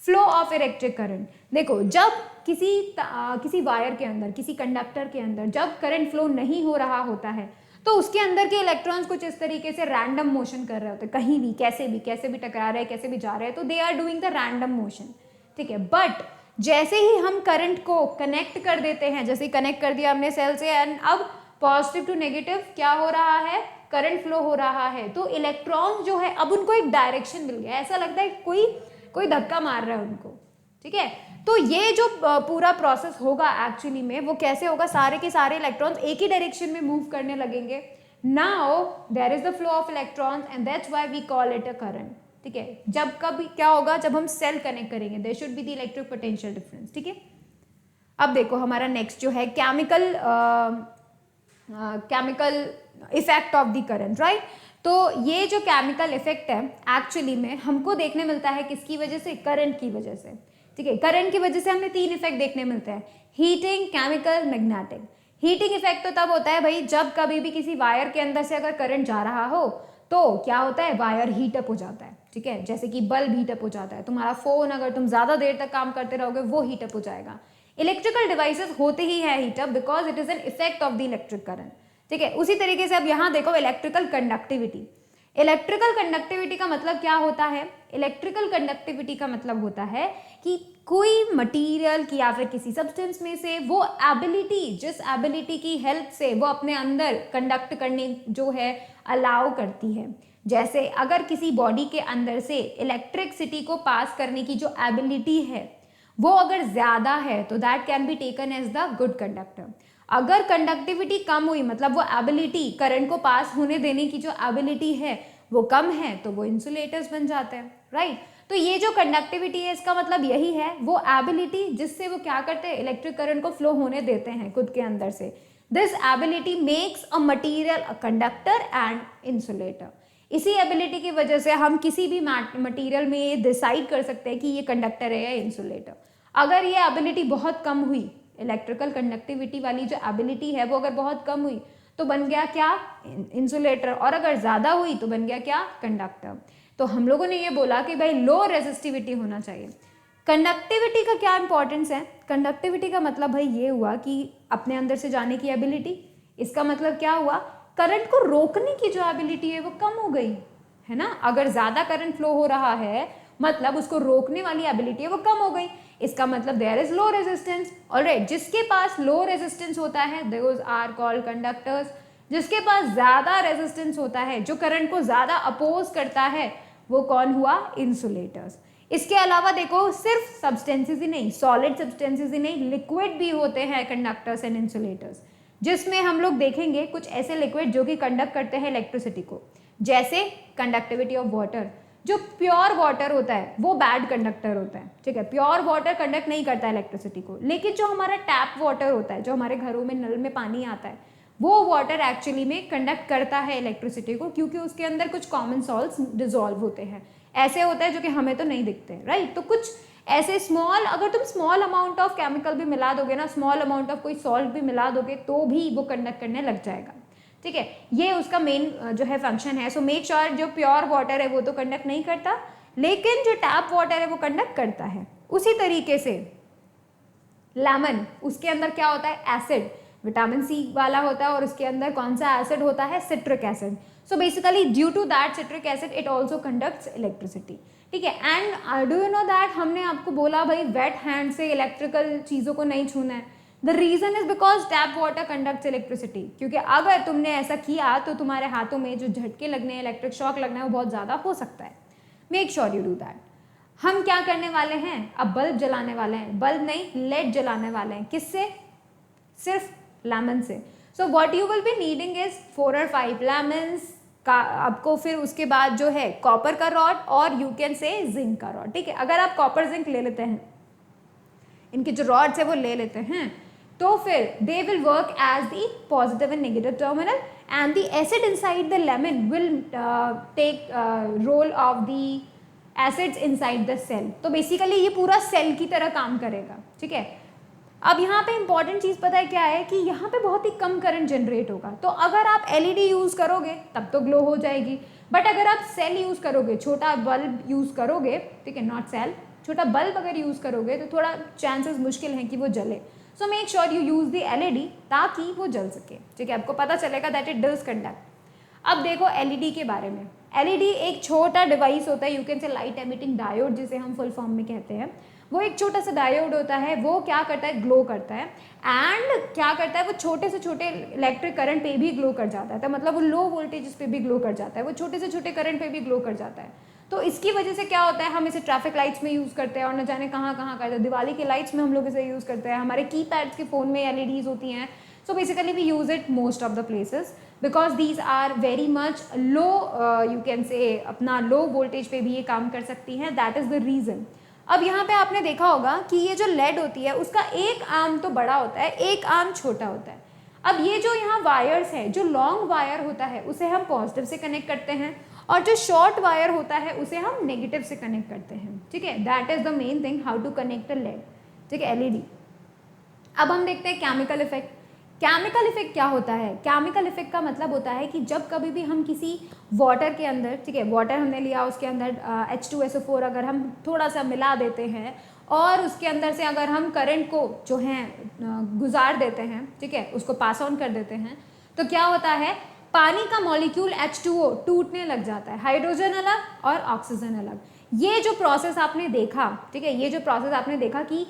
फ्लो ऑफ इलेक्ट्रिक करंट, देखो जब किसी वायर के अंदर, किसी कंडक्टर के अंदर जब करंट फ्लो नहीं हो रहा होता है तो उसके अंदर के इलेक्ट्रॉन्स कुछ इस तरीके से रैंडम मोशन कर रहे होते हैं, कहीं भी कैसे भी टकरा रहे हैं, कैसे भी जा रहे हैं, तो they are doing the random motion, ठीक है। बट जैसे ही हम करंट को कनेक्ट कर देते हैं, जैसे कनेक्ट कर दिया हमने सेल से, एंड अब पॉजिटिव टू नेगेटिव क्या हो रहा है, करंट फ्लो हो रहा है, तो इलेक्ट्रॉन्स जो है अब उनको एक डायरेक्शन मिल गया, ऐसा लगता है कोई धक्का मार रहा है उनको, ठीक है। तो ये जो पूरा प्रोसेस होगा एक्चुअली में वो कैसे होगा, सारे के सारे इलेक्ट्रॉन्स एक ही डायरेक्शन में मूव करने लगेंगे। Now there is the flow of electrons and that's why we call it a current, ठीक है। जब कभी क्या होगा, जब हम सेल कनेक्ट करेंगे there should be the electric potential difference, ठीक है। अब देखो हमारा नेक्स्ट जो है chemical effect of the current, right. तो ये जो केमिकल इफेक्ट है एक्चुअली में हमको देखने मिलता है किसकी वजह से, करंट की वजह से, ठीक है। करंट की वजह से हमें 3 इफेक्ट देखने मिलते हैं, heating, chemical, magnetic. Heating effect तो तब होता है भाई जब कभी भी किसी वायर के अंदर से अगर करंट जा रहा हो तो क्या होता है, वायर हीटअप हो जाता है, ठीक है। जैसे कि बल्ब हीटअप हो जाता है, तुम्हारा फोन अगर तुम ज्यादा देर तक काम करते रहोगे वो हीटअप हो जाएगा। इलेक्ट्रिकल डिवाइसेस होते ही है heat up because it is an effect of the electric current, ठीक है। उसी तरीके से अब यहाँ देखो इलेक्ट्रिकल कंडक्टिविटी। इलेक्ट्रिकल कंडक्टिविटी का मतलब क्या होता है, इलेक्ट्रिकल कंडक्टिविटी का मतलब होता है कि कोई मटेरियल की या फिर किसी सब्सटेंस में से वो एबिलिटी, जिस एबिलिटी की हेल्प से वो अपने अंदर कंडक्ट करने जो है अलाउ करती है। जैसे अगर किसी बॉडी के अंदर से इलेक्ट्रिसिटी को पास करने की जो एबिलिटी है वो अगर ज्यादा है तो that can be taken as the good conductor. अगर कंडक्टिविटी कम हुई मतलब वो एबिलिटी, करंट को पास होने देने की जो एबिलिटी है वो कम है, तो वो इंसुलेटर्स बन जाते हैं, राइट। तो ये जो कंडक्टिविटी है इसका मतलब यही है, वो एबिलिटी जिससे वो क्या करते हैं, इलेक्ट्रिक करंट को फ्लो होने देते हैं खुद के अंदर से. This ability makes a material a conductor and insulator. इसी एबिलिटी की वजह से हम किसी भी मटीरियल में ये डिसाइड कर सकते हैं कि ये कंडक्टर है या इंसुलेटर. अगर ये एबिलिटी बहुत कम हुई, इलेक्ट्रिकल कंडक्टिविटी वाली जो एबिलिटी है वो अगर बहुत कम हुई तो बन गया क्या, इंसुलेटर, और अगर ज़्यादा हुई तो बन गया क्या, कंडक्टर. तो हम लोगों ने ये बोला कि भाई लो रेजिस्टिविटी होना चाहिए. कंडक्टिविटी का क्या इंपॉर्टेंस है, कंडक्टिविटी का मतलब भाई ये हुआ कि अपने अंदर से जाने की एबिलिटी. इसका मतलब क्या हुआ, करंट को रोकने की जो एबिलिटी है वो कम हो गई है ना. अगर ज़्यादा करंट फ्लो हो रहा है मतलब उसको रोकने वाली एबिलिटी है वो कम हो गई. इसका मतलब there is low resistance. Alright, जिसके पास लो रेजिस्टेंस होता है दोज आर कॉल्ड कंडक्टर्स. जिसके पास ज़्यादा रेजिस्टेंस होता है, जो करंट को ज़्यादा अपोज करता है, वो कौन हुआ, इंसुलेटर्स. इसके अलावा देखो सिर्फ सब्सटेंसेस ही नहीं, सॉलिड सब्सटेंसेस ही नहीं, लिक्विड भी होते हैं कंडक्टर्स एंड इंसुलेटर्स, जिसमें हम लोग देखेंगे कुछ ऐसे लिक्विड जो कि कंडक्ट करते हैं इलेक्ट्रिसिटी को. जैसे कंडक्टिविटी ऑफ वाटर. जो प्योर वाटर होता है वो बैड कंडक्टर होता है, ठीक है. प्योर वाटर कंडक्ट नहीं करता है इलेक्ट्रिसिटी को. लेकिन जो हमारा टैप वाटर होता है, जो हमारे घरों में नल में पानी आता है, वो वाटर एक्चुअली में कंडक्ट करता है इलेक्ट्रिसिटी को, क्योंकि उसके अंदर कुछ कॉमन सॉल्ट्स डिजोल्व होते हैं. ऐसे होता है जो कि हमें तो नहीं दिखते, राइट. तो कुछ ऐसे स्मॉल, अगर तुम स्मॉल अमाउंट ऑफ केमिकल भी मिला दोगे ना, स्मॉल अमाउंट ऑफ कोई सॉल्ट भी मिला दोगे तो भी वो कंडक्ट करने लग जाएगा, ठीक है. ये उसका मेन जो है फंक्शन है. सो मेक श्योर जो प्योर वाटर है वो तो कंडक्ट नहीं करता, लेकिन जो टैप वाटर है वो कंडक्ट करता है. उसी तरीके से लेमन, उसके अंदर क्या होता है, एसिड, विटामिन सी वाला होता है, और उसके अंदर कौन सा एसिड होता है, citric acid. So basically due to that citric acid it also conducts electricity, ठीक है. And do you know that हमने आपको बोला भाई वेट हैंड से इलेक्ट्रिकल चीज़ों को नहीं छूना है. The reason is because tap water conducts electricity. क्योंकि अगर तुमने ऐसा किया तो तुम्हारे हाथों में जो झटके लगने हैं, इलेक्ट्रिक शॉक लगना है, वो बहुत ज़्यादा हो सकता है. Make sure you do that. हम क्या करने वाले हैं, अब बल्ब जलाने वाले हैं, बल्ब नहीं लेड जलाने वाले हैं. किससे, सिर्फ लेमन से. So what you will be needing is 4 और 5 लेमन्स का. आपको फिर उसके बाद जो है कॉपर का रॉड और यू कैन से जिंक का रॉड, ठीक है. अगर आप कॉपर जिंक ले लेते हैं, इनके जो रॉड्स है वो ले लेते हैं, तो फिर they will work as the positive and negative terminal, and the acid inside the lemon will take role of the acids inside the cell. तो बेसिकली ये पूरा सेल की तरह काम करेगा, ठीक है. अब यहाँ पे इंपॉर्टेंट चीज़ पता है क्या है, कि यहाँ पे बहुत ही कम करंट जनरेट होगा. तो अगर आप एलईडी यूज़ करोगे तब तो ग्लो हो जाएगी, बट अगर आप सेल यूज़ करोगे, छोटा बल्ब यूज़ करोगे, ठीक है, नॉट सेल, छोटा बल्ब अगर यूज़ करोगे तो थोड़ा चांसेस मुश्किल हैं कि वो जले. So make sure you use the LED ताकि वो जल सके, ठीक है. आपको पता चलेगा दैट इट डज कंडक्ट. अब देखो एलईडी के बारे में. एलईडी एक छोटा डिवाइस होता है, यू कैन से लाइट एमिटिंग डायोड जिसे हम फुल फॉर्म में कहते हैं. वो एक छोटा सा डायोड होता है, वो क्या करता है, ग्लो करता है. एंड क्या करता है, वो छोटे से छोटे इलेक्ट्रिक करंट पे भी ग्लो कर जाता है. तो मतलब वो लो वोल्टेज पे भी ग्लो कर जाता है, वो छोटे से छोटे करंट पे भी ग्लो कर जाता है. तो इसकी वजह से क्या होता है, हम इसे ट्रैफिक लाइट्स में यूज़ करते हैं, और न जाने कहाँ कहाँ करते हैं. दिवाली के लाइट्स में हम लोग इसे यूज़ करते हैं, हमारे कीपैड्स के फ़ोन में एलईडीज होती हैं. So basically we use it most of the places because these are very much low, you can say अपना लो वोल्टेज पे भी ये काम कर सकती हैं. That is the reason. अब यहाँ पे आपने देखा होगा कि ये जो लेड होती है उसका एक आर्म तो बड़ा होता है, एक आर्म छोटा होता है. अब ये जो यहाँ वायर्स है, जो लॉन्ग वायर होता है उसे हम पॉजिटिव से कनेक्ट करते हैं, और जो शॉर्ट वायर होता है उसे हम नेगेटिव से कनेक्ट करते हैं, ठीक है. That is the main thing how to connect a LED, ठीक है, एलईडी. अब हम देखते हैं केमिकल इफेक्ट. केमिकल इफेक्ट क्या होता है, केमिकल इफेक्ट का मतलब होता है कि जब कभी भी हम किसी वाटर के अंदर, ठीक है, वाटर हमने लिया, उसके अंदर H2SO4 अगर हम थोड़ा सा मिला देते हैं और उसके अंदर से अगर हम करंट को जो है गुजार देते हैं, ठीक है, उसको पास ऑन कर देते हैं, तो क्या होता है, पानी का मॉलिक्यूल H2O टूटने लग जाता है. हाइड्रोजन अलग और ऑक्सीजन अलग. ये जो प्रोसेस आपने देखा, ठीक है, ये जो प्रोसेस आपने देखा कि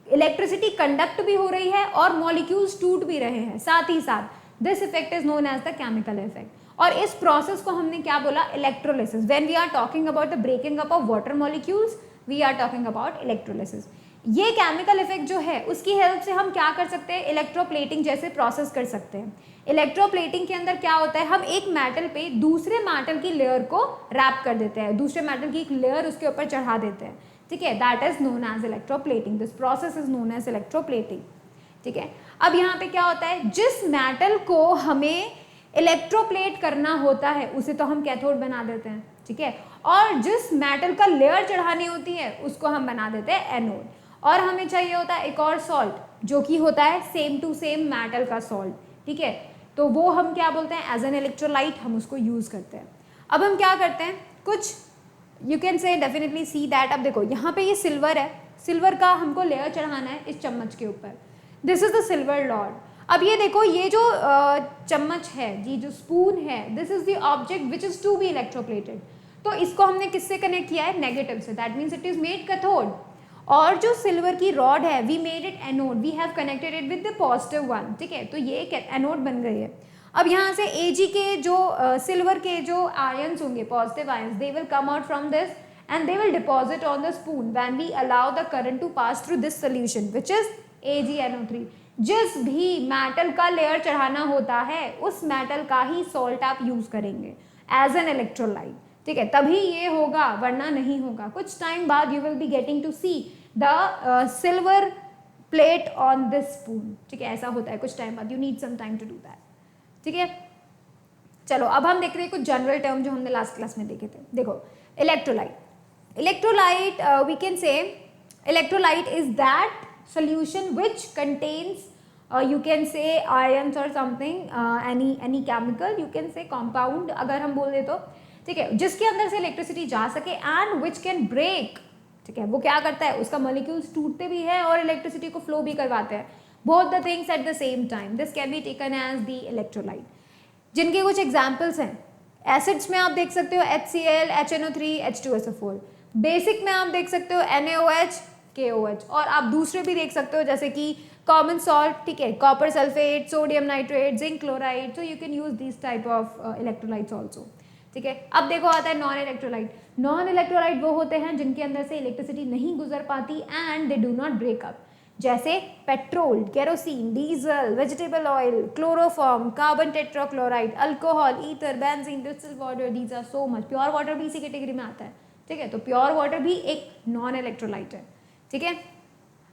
इलेक्ट्रिसिटी कंडक्ट भी हो रही है और मॉलिक्यूल्स टूट भी रहे हैं साथ ही साथ. This effect is known as the chemical effect. और इस प्रोसेस को हमने क्या बोला, electrolysis. When we are talking about the breaking up of water molecules we are talking about electrolysis. ये केमिकल इफेक्ट जो है उसकी हेल्प से हम क्या कर सकते हैं, इलेक्ट्रोप्लेटिंग जैसे प्रोसेस कर सकते हैं। इलेक्ट्रोप्लेटिंग के अंदर क्या होता है, हम एक मेटल पे दूसरे मेटल की लेयर को रैप कर देते हैं, दूसरे मेटल की एक लेयर उसके ऊपर चढ़ा देते हैं, ठीक है, that is known as electroplating, this process is known as electroplating, ठीक है। अब यहाँ पे क्या होता है, जिस मेटल को हमें इलेक्ट्रोप्लेट करना होता है उसे तो हम कैथोड बना देते हैं, ठीक है, और जिस मेटल का लेयर चढ़ानी होती है उसको हम बना देते हैं एनोड, और हमें चाहिए होता है एक और सॉल्ट जो कि होता है सेम टू सेम मेटल का सॉल्ट, ठीक है, तो वो हम क्या बोलते हैं, एज एन इलेक्ट्रोलाइट हम उसको यूज़ करते हैं। अब हम क्या करते हैं, कुछ यू कैन से डेफिनेटली सी दैट, अब देखो यहाँ पे ये सिल्वर है, सिल्वर का हमको लेयर चढ़ाना है इस चम्मच के ऊपर, this is the silver rod. अब ये देखो ये जो चम्मच है, ये जो स्पून है, this is the object which is to be electroplated, तो इसको हमने किससे कनेक्ट किया है, नेगेटिव से, that means it is made cathode, और जो सिल्वर की रॉड है we made it anode, we have connected it with the positive one, ठीक है, तो ये एनोड बन गई है। अब यहाँ से Ag के जो सिल्वर के जो आयंस होंगे, positive ions, they will come out from this and they will deposit on the spoon when we allow the current to pass through this solution which is AgNO3। जिस भी metal का layer चढ़ाना होता है उस metal का ही salt आप use करेंगे एज एन इलेक्ट्रोलाइट, ठीक है, तभी ये होगा, वरना नहीं होगा। कुछ टाइम बाद you will be getting to see the silver plate on this spoon, ठीक है, ऐसा होता है कुछ टाइम बाद, you need some time to do that, ठीक है। चलो अब हम देख रहे हैं कुछ जनरल टर्म जो हमने लास्ट क्लास में देखे थे। देखो electrolyte, electrolyte we can say electrolyte is that solution which contains you can say ions or something any chemical you can say compound अगर हम बोल दे तो, ठीक है, जिसके अंदर से इलेक्ट्रिसिटी जा सके and which can break, ठीक है, वो क्या करता है, उसका मॉलिक्यूल्स टूटते भी है और इलेक्ट्रिसिटी को फ्लो भी करवाते हैं, both the things at the same time, this can be taken as the electrolyte, जिनके कुछ एग्जाम्पल्स हैं। एसिड्स में आप देख सकते हो HCl, HNO3, H2SO4, बेसिक में आप देख सकते हो NaOH, KOH, और आप दूसरे भी देख सकते हो जैसे कि कॉमन सॉल्ट, ठीक है, copper sulphate, sodium nitrate, zinc chloride, so you can use this type of electrolytes also, ठीक है। अब देखो आता है नॉन इलेक्ट्रोलाइट, नॉन इलेक्ट्रोलाइट वो होते हैं जिनके अंदर से इलेक्ट्रिसिटी नहीं गुजर पाती and they do not break up, जैसे petrol, kerosene, diesel, vegetable oil, chloroform, carbon tetrachloride, alcohol, ether, benzene, distilled water, these are so much, pure water भी इसी कैटेगरी में आता है, ठीक है, तो प्योर वाटर भी एक नॉन इलेक्ट्रोलाइट है, ठीक है।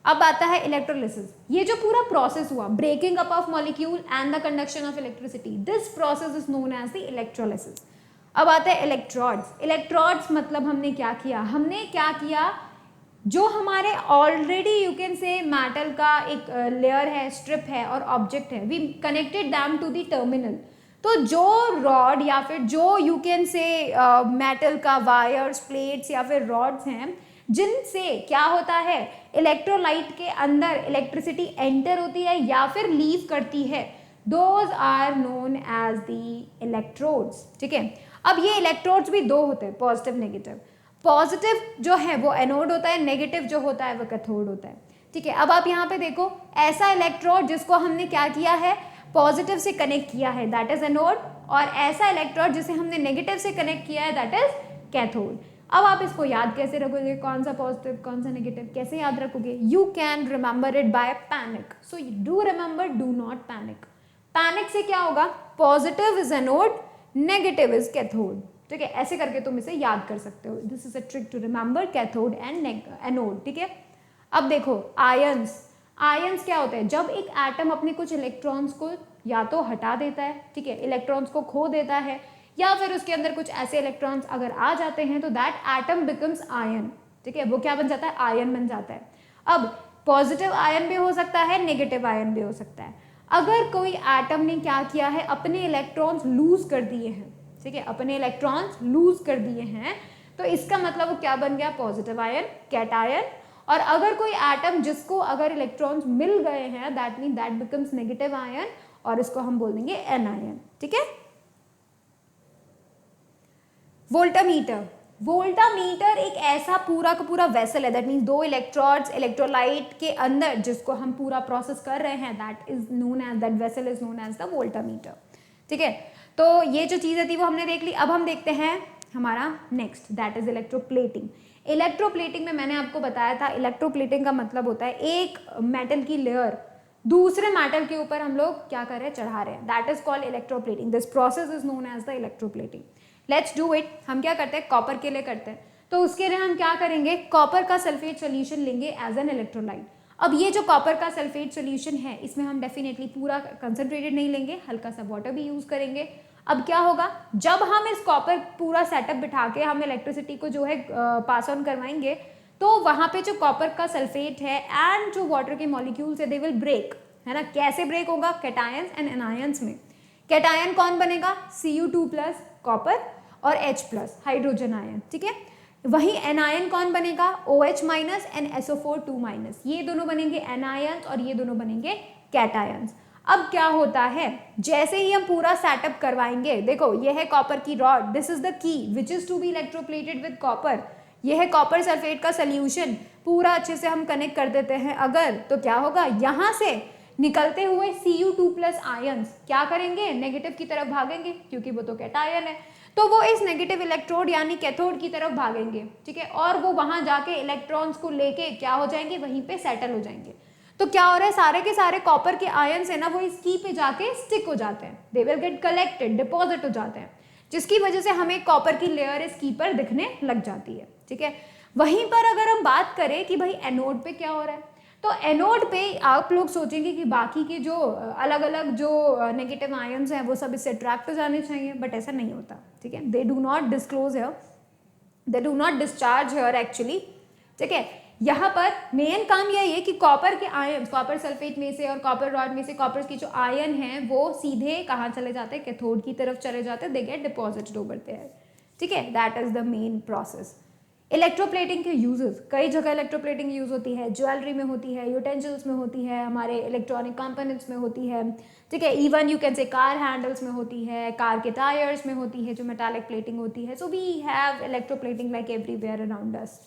अब आता है इलेक्ट्रोलिसिस, ये जो पूरा प्रोसेस हुआ, breaking up of molecule and the conduction of electricity, this process is known as the electrolysis. अब आता है इलेक्ट्रोड्स, इलेक्ट्रोड्स मतलब हमने क्या किया, जो हमारे already you can say metal का एक लेयर है, स्ट्रिप है और ऑब्जेक्ट है, we connected them to the terminal, तो जो रॉड या फिर जो यू कैन से मेटल का वायर्स, प्लेट्स या फिर रॉड्स हैं जिनसे क्या होता है, इलेक्ट्रोलाइट के अंदर इलेक्ट्रिसिटी एंटर होती है या फिर लीव करती है, those are known as the electrodes, ठीक है। अब ये इलेक्ट्रोड्स भी दो होते हैं, पॉजिटिव नेगेटिव, पॉजिटिव जो है वो एनोड होता है, नेगेटिव जो होता है वो कैथोड होता है, ठीक है। अब आप यहाँ पे देखो ऐसा इलेक्ट्रोड जिसको हमने क्या किया है, पॉजिटिव से कनेक्ट किया है, दैट इज एनोड, और ऐसा इलेक्ट्रोड जिसे हमने नेगेटिव से कनेक्ट किया है, दैट इज कैथोड। अब आप इसको याद कैसे रखोगे, कौन सा पॉजिटिव कौन सा नेगेटिव कैसे याद रखोगे, you can remember it by panic, so do remember, do not panic. Panic से क्या होगा, positive is anode, negative is cathode, ठीक है, ऐसे करके तुम इसे याद कर सकते हो, this is a trick to remember cathode and anode, ठीक है। अब देखो आयंस, आयंस क्या होते हैं, जब एक एटम अपने कुछ इलेक्ट्रॉन्स को या तो हटा देता है, ठीक है, इलेक्ट्रॉन्स को खो देता है, या फिर उसके अंदर कुछ ऐसे इलेक्ट्रॉन्स अगर आ जाते हैं तो दैट एटम बिकम्स आयन, ठीक है, वो क्या बन जाता है, आयन बन जाता है। अब पॉजिटिव आयन भी हो सकता है, नेगेटिव आयन भी हो सकता है। अगर कोई एटम ने क्या किया है, अपने इलेक्ट्रॉन्स लूज कर दिए हैं, ठीक है, अपने इलेक्ट्रॉन्स लूज कर दिए हैं, तो इसका मतलब वो क्या बन गया, पॉजिटिव आयन, कैटायन। और अगर कोई एटम जिसको अगर इलेक्ट्रॉन्स मिल गए हैं, that mean that becomes negative ion, और इसको हम बोल देंगे एनायन, ठीक है। वोल्टामीटर, वोल्टामीटर एक ऐसा पूरा का पूरा वेसल है, दैट मीन्स दो इलेक्ट्रोड्स इलेक्ट्रोलाइट के अंदर जिसको हम पूरा प्रोसेस कर रहे हैं, that is known as, that vessel is known as the voltameter, ठीक है। तो ये जो चीजें थी वो हमने देख ली। अब हम देखते हैं हमारा next, that is electroplating. Electroplating में मैंने आपको बताया था, इलेक्ट्रोप्लेटिंग का मतलब होता है एक मेटल की लेयर दूसरे मेटल के ऊपर हम लोग क्या कर रहे हैं, चढ़ा रहे हैं, that is called electroplating. This process is known as the electroplating. Let's do it. हम क्या करते हैं, कॉपर के लिए करते हैं, तो उसके लिए हम क्या करेंगे, कॉपर का सल्फेट सोल्यूशन लेंगे एज एन इलेक्ट्रोलाइट। अब ये जो कॉपर का सल्फेट सोल्यूशन है, इसमें हम डेफिनेटली पूरा कंसंट्रेटेड नहीं लेंगे, हल्का सा वाटर भी यूज करेंगे। अब क्या होगा, जब हम इस कॉपर पूरा सेटअप बिठा के हम इलेक्ट्रिसिटी को जो है पास ऑन करवाएंगे, तो वहां पे जो कॉपर का सल्फेट है एंड जो वाटर के मॉलिक्यूल्स है, दे विल ब्रेक, है ना। कैसे ब्रेक होगा, कैटायंस एंड एनायंस में। कैटायन कौन बनेगा, Cu2 प्लस कॉपर और H प्लस हाइड्रोजन आयन, ठीक है। वही एनायन कौन बनेगा, OH minus and SO4 2 minus, ये दोनों बनेंगे एनायंस और ये दोनों बनेंगे कैटायंस। अब क्या होता है, जैसे ही हम पूरा सेटअप करवाएंगे, देखो ये है कॉपर की rod, this is the key which is to be electroplated with copper, ये है कॉपर सल्फेट का सोल्यूशन, पूरा अच्छे से हम कनेक्ट कर देते हैं अगर, तो क्या होगा, यहाँ से निकलते हुए Cu2 प्लस आयंस क्या करेंगे, नेगेटिव की तरफ भागेंगे, क्योंकि वो तो कैटायन है, तो वो इस नेगेटिव इलेक्ट्रोड यानी कैथोड की तरफ भागेंगे, ठीक है, और वो वहां जाके इलेक्ट्रॉन्स को लेके क्या हो जाएंगे, वहीं पे सेटल हो जाएंगे। तो क्या हो रहा है, सारे के सारे कॉपर के आयंस है ना, वो इस की पे जाके स्टिक हो जाते हैं, they will get collected, deposit हो जाते हैं, जिसकी वजह से हमें कॉपर की लेयर इस की पर दिखने लग जाती है, ठीक है। वहीं पर अगर हम बात करें कि भाई एनोड पे क्या हो रहा है, तो एनोड पे आप लोग सोचेंगे कि बाकी के जो अलग अलग जो नेगेटिव आयंस हैं वो सब इससे अट्रैक्ट हो जाने चाहिए, बट ऐसा नहीं होता, ठीक है। दे do not disclose here, they do not discharge here actually, ठीक है। यहाँ पर मेन काम यही है कि कॉपर के आयन, कॉपर सल्फेट में से और कॉपर रॉड में से कॉपर की जो आयन है वो सीधे कहाँ चले जाते हैं, कैथोड की तरफ चले जाते हैं, they get deposited over there, ठीक है। That is the main process. Electroplating के यूजेस, कई जगह इलेक्ट्रोप्लेटिंग यूज होती है, ज्वेलरी में होती है, यूटेंसिल्स में होती है, हमारे इलेक्ट्रॉनिक कंपोनेंट्स में होती है, ठीक है। इवन यू कैन से कार हैंडल्स में होती है, कार के टायर्स में होती है जो मेटालिक प्लेटिंग होती है। So we have electroplating like everywhere around us,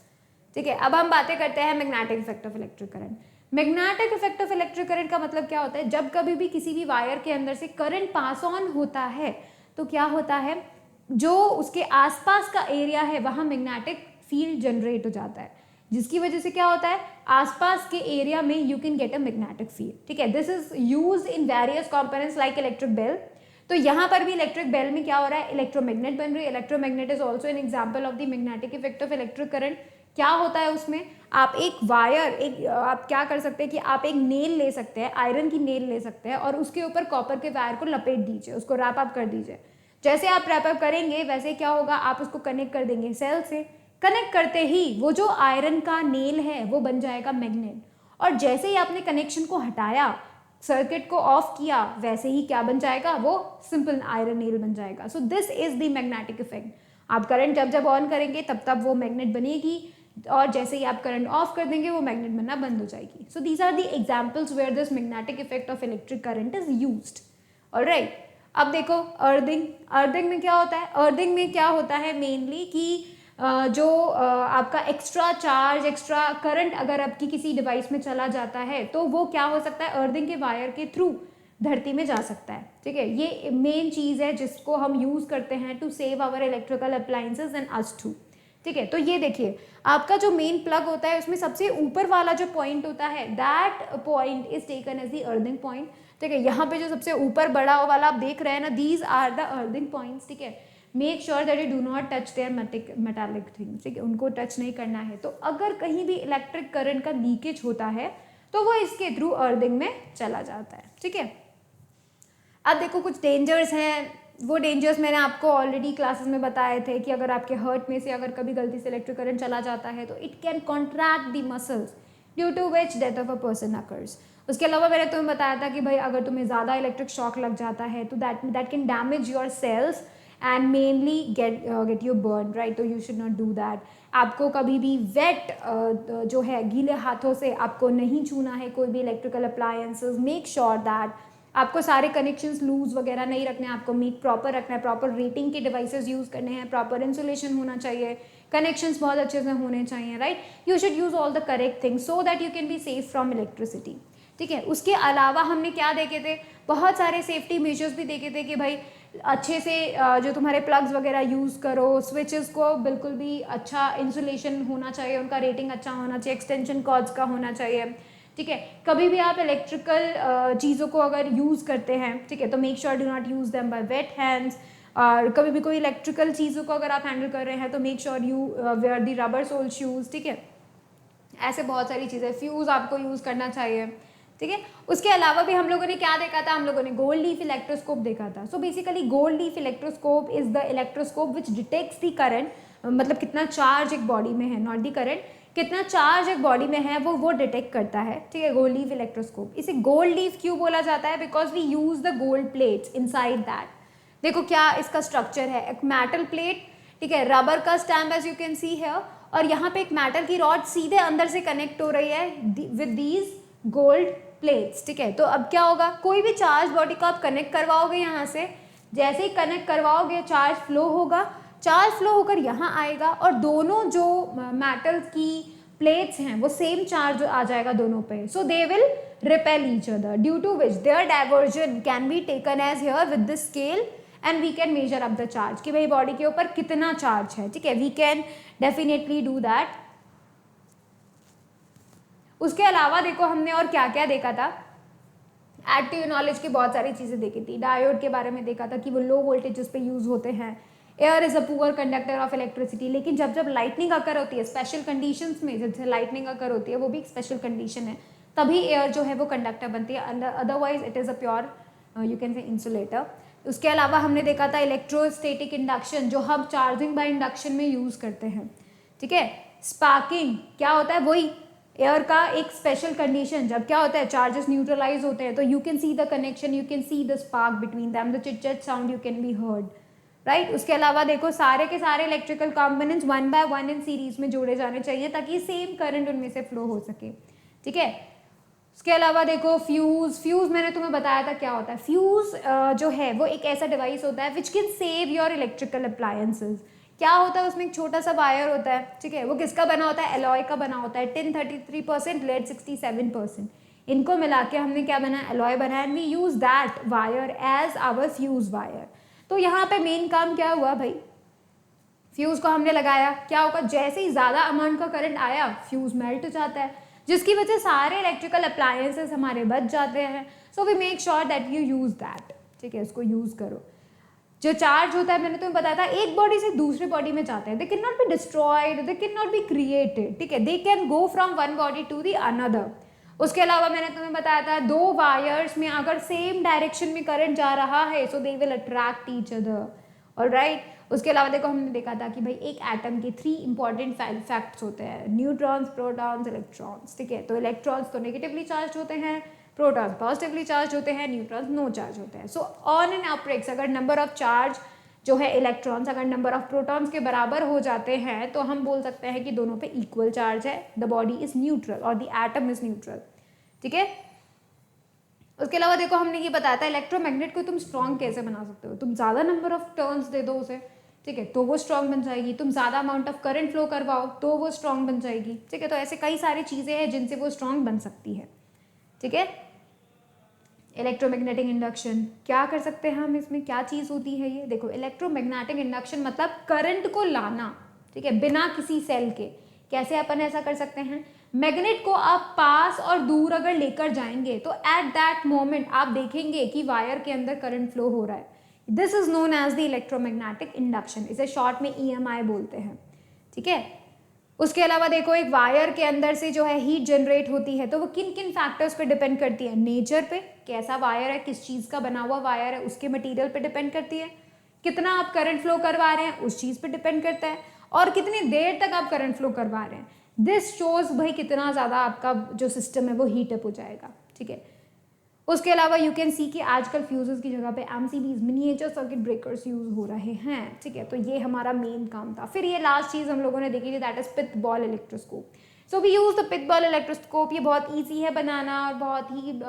ठीक है। अब हम बातें करते हैं magnetic effect of electric current. Magnetic effect of electric current का मतलब क्या होता है, जब कभी भी किसी भी वायर के अंदर से करंट पास ऑन होता है तो क्या होता है, जो उसके आसपास का एरिया है वहां मैग्नेटिक फील्ड जनरेट हो जाता है, जिसकी वजह से क्या होता है, आसपास के एरिया में you can get a magnetic field, ठीक है। This is used in various components like electric bell. तो यहाँ पर भी इलेक्ट्रिक बेल में क्या हो रहा है, इलेक्ट्रोमैग्नेट बन रही है। Electromagnet is also an example of the magnetic effect of electric current. क्या होता है उसमें, आप एक वायर, एक आप क्या कर सकते हैं कि आप एक नेल ले सकते हैं, आयरन की नेल ले सकते हैं और उसके ऊपर कॉपर के वायर को लपेट दीजिए, उसको रैप अप कर दीजिए। जैसे आप रैप अप करेंगे वैसे क्या होगा, आप उसको कनेक्ट कर देंगे सेल से, कनेक्ट करते ही वो जो आयरन का नेल है वो बन जाएगा मैग्नेट, और जैसे ही आपने कनेक्शन को हटाया, सर्किट को ऑफ किया, वैसे ही क्या बन जाएगा, वो सिंपल आयरन नेल बन जाएगा। So this is the magnetic effect. आप करंट जब जब ऑन करेंगे तब तब वो मैग्नेट बनेगी, और जैसे ही आप करंट ऑफ कर देंगे वो मैग्नेट बनना बंद हो जाएगी। So these are the examples where this magnetic effect of electric current is used. Alright, अब देखो अर्थिंग। अर्थिंग में क्या होता है, अर्थिंग में क्या होता है मेनली कि जो आपका एक्स्ट्रा चार्ज, एक्स्ट्रा करंट अगर आपकी किसी डिवाइस में चला जाता है तो वो क्या हो सकता है, अर्थिंग के वायर के थ्रू धरती में जा सकता है, ठीक है। ये मेन चीज़ है जिसको हम यूज़ करते हैं to save our electrical appliances and us too, ठीक है। तो ये देखिए, आपका जो मेन प्लग होता है उसमें सबसे ऊपर वाला जो पॉइंट होता है, that point is taken as the earthing point, ठीक है। यहाँ पे जो सबसे ऊपर बड़ा वाला आप देख रहे हैं ना, these are the earthing points, ठीक है। Make sure that you do not touch their metallic things, ठीक है, उनको टच नहीं करना है। तो अगर कहीं भी इलेक्ट्रिक करंट का लीकेज होता है तो वो इसके थ्रू अर्थिंग में चला जाता है, ठीक है। अब देखो कुछ डेंजर्स हैं, वो डेंजर्स मैंने आपको ऑलरेडी क्लासेस में बताए थे कि अगर आपके हर्ट में से अगर कभी गलती से इलेक्ट्रिक करंट चला जाता है तो it can contract the muscles due to which death of a person occurs. उसके अलावा मैंने तुम्हें बताया था कि भाई अगर तुम्हें ज़्यादा इलेक्ट्रिक शॉक लग जाता है तो that can damage your cells and mainly get you burn, right. तो you should not do that. आपको कभी भी वेट जो है गीले हाथों से आपको नहीं छूना है कोई भी electrical appliances. Make sure that आपको सारे कनेक्शंस लूज वगैरह नहीं रखने हैं, आपको मेक प्रॉपर रखना है, प्रॉपर रेटिंग के डिवाइसेस यूज़ करने हैं, प्रॉपर इंसुलेशन होना चाहिए, कनेक्शंस बहुत अच्छे से होने चाहिए, right. You should use all the correct things so that you can be safe from electricity, ठीक है। उसके अलावा हमने क्या देखे थे, बहुत सारे सेफ्टी मेजर्स भी देखे थे कि भाई अच्छे से जो तुम्हारे प्लग्स वगैरह यूज़ करो, स्विचेस को बिल्कुल भी अच्छा इंसुलेशन होना चाहिए, उनका रेटिंग अच्छा होना चाहिए, एक्सटेंशन कॉर्ड्स का होना चाहिए, ठीक है। कभी भी आप इलेक्ट्रिकल चीज़ों को अगर यूज़ करते हैं, ठीक है, तो make sure do not use them by weight hands. और कभी भी कोई इलेक्ट्रिकल चीज़ों को अगर आप हैंडल कर रहे हैं तो make sure you wear the rubber sole shoes, ठीक है। ऐसे बहुत सारी चीज़ें, फ्यूज़ आपको यूज़ करना चाहिए, ठीक है। उसके अलावा भी हम लोगों ने क्या देखा था, हम लोगों ने गोल्ड लीफ इलेक्ट्रोस्कोप देखा था। So basically gold leaf electroscope is the electroscope which detects the current, मतलब कितना चार्ज एक बॉडी में है, नॉट द करंट, कितना चार्ज एक बॉडी में है वो डिटेक्ट करता है, ठीक है, गोल्ड लीफ इलेक्ट्रोस्कोप। इसे गोल्ड लीफ क्यों बोला जाता है, because we use the gold plates inside that. देखो क्या इसका स्ट्रक्चर है, एक मेटल प्लेट, ठीक है, रबर का stamp as you can see है, और यहाँ पे एक मेटल की रॉड सीधे अंदर से कनेक्ट हो रही है विद दीज गोल्ड प्लेट्स, ठीक है। तो अब क्या होगा, कोई भी चार्ज बॉडी को आप कनेक्ट करवाओगे यहाँ से, जैसे ही कनेक्ट करवाओगे चार्ज फ्लो होगा, चार्ज फ्लो होकर यहाँ आएगा, और दोनों जो मेटल की प्लेट्स हैं वो सेम चार्ज आ जाएगा दोनों पे, so they will repel each other, due to which their divergence can be taken as here with the scale and we can measure up the charge, कि भाई बॉडी के ऊपर कितना चार्ज है, ठीक है, we can definitely do that. उसके अलावा देखो हमने और क्या क्या देखा था, एक्टिव नॉलेज की बहुत सारी चीज़ें देखी थी। डायोड के बारे में देखा था कि वो लो वोल्टेजेस पे यूज़ होते हैं। Air is a poor conductor of electricity, लेकिन जब जब लाइटनिंग अकर होती है स्पेशल कंडीशंस में, जैसे लाइटनिंग अकर होती है वो भी एक स्पेशल कंडीशन है, तभी एयर जो है वो कंडक्टर बनती है, otherwise it is a pure you can से इंसुलेटर। उसके अलावा हमने देखा था इलेक्ट्रोस्टैटिक इंडक्शन, जो हम चार्जिंग बाय इंडक्शन में यूज़ करते हैं, ठीक है। स्पार्किंग क्या होता है, वही एयर का एक स्पेशल कंडीशन, जब क्या होता है चार्जेस न्यूट्रलाइज होते हैं तो you can see the connection, you can see the spark between them, the chit chat sound you can be heard, right. उसके अलावा देखो सारे के सारे electrical components 1 by 1 in series में जोड़े जाने चाहिए ताकि सेम करंट उनमें से फ्लो हो सके, ठीक है। उसके अलावा देखो फ्यूज मैंने तुम्हें बताया था क्या होता है। फ्यूज जो है वो एक ऐसा डिवाइस होता है which can save your electrical appliances. क्या होता है उसमें, एक छोटा सा वायर होता है, ठीक है, वो किसका बना होता है, एलॉय का बना होता है, टिन 33%, लेड 67%, इनको मिला के हमने क्या बनाया, एलॉय बनाया, and we use that wire as our fuse wire. तो यहाँ पे मेन काम क्या हुआ भाई, फ्यूज को हमने लगाया, क्या होगा, जैसे ही ज्यादा अमाउंट का करंट आया फ्यूज मेल्ट हो जाता है, जिसकी वजह से सारे इलेक्ट्रिकल अप्लायंसेस हमारे बच जाते हैं। So we make sure that you use that, ठीक है, उसको यूज करो। जो चार्ज होता है मैंने तुम्हें बताया था एक बॉडी से दूसरी बॉडी में जाते हैं, they can not be destroyed, they can not be created, ठीक है, they can go from one body to the another. उसके अलावा मैंने तुम्हें बताया था दो वायर्स में अगर सेम डायरेक्शन में करंट जा रहा है so they will attract each other, alright. उसके अलावा देखो हमने देखा था कि भाई एक एटम के 3 इंपॉर्टेंट फैक्ट्स होते हैं, न्यूट्रॉन्स, प्रोटॉन्स, इलेक्ट्रॉन्स, ठीक है। तो इलेक्ट्रॉन्स तो नेगेटिवली चार्ज होते हैं, प्रोटॉन्स पॉजिटिवली चार्ज होते हैं, न्यूट्रॉन्स नो चार्ज होते हैं। सो ऑन एन अप्रेक्स अगर नंबर ऑफ चार्ज जो है इलेक्ट्रॉन्स अगर नंबर ऑफ प्रोटॉन्स के बराबर हो जाते हैं तो हम बोल सकते हैं कि दोनों पे इक्वल चार्ज है, द बॉडी इज न्यूट्रल और द एटम इज न्यूट्रल, ठीक है। उसके अलावा देखो हमने ये बताया था इलेक्ट्रोमैग्नेट को तुम स्ट्रॉन्ग कैसे बना सकते हो, तुम ज़्यादा नंबर ऑफ टर्न्स दे दो उसे, ठीक है, तो वो स्ट्रॉन्ग बन जाएगी, तुम ज़्यादा अमाउंट ऑफ करंट फ्लो करवाओ तो वो स्ट्रॉन्ग बन जाएगी, ठीक है। तो ऐसे कई सारी चीज़ें हैं जिनसे वो स्ट्रॉन्ग बन सकती है, ठीक है। इलेक्ट्रोमैग्नेटिक इंडक्शन क्या कर सकते हैं हम, इसमें क्या चीज़ होती है ये देखो, इलेक्ट्रोमैग्नेटिक इंडक्शन मतलब करंट को लाना, ठीक है, बिना किसी सेल के। कैसे अपन ऐसा कर सकते हैं, मैग्नेट को आप पास और दूर अगर लेकर जाएंगे तो एट दैट मोमेंट आप देखेंगे कि वायर के अंदर करंट फ्लो हो रहा है, this is known as the electromagnetic induction, इसे शॉर्ट में EMI बोलते हैं, ठीक है। उसके अलावा देखो एक वायर के अंदर से जो है हीट जनरेट होती है तो वो किन किन फैक्टर्स पे डिपेंड करती है, नेचर पे, कैसा वायर है, किस चीज़ का बना हुआ वायर है, उसके मटेरियल पे डिपेंड करती है, कितना आप करंट फ्लो करवा रहे हैं उस चीज़ पे डिपेंड करता है, और कितनी देर तक आप करंट फ्लो करवा रहे हैं, दिस शोज भाई कितना ज़्यादा आपका जो सिस्टम है वो हीट अप हो जाएगा, ठीक है। उसके अलावा यू कैन सी कि आजकल फ्यूजेस की जगह पे MCBs miniature circuit breakers use हो रहे हैं, ठीक है। तो ये हमारा मेन काम था। फिर ये लास्ट चीज़ हम लोगों ने देखी थी that is pith ball electroscope. So we use the pith ball electroscope, ये बहुत ईजी है बनाना और बहुत ही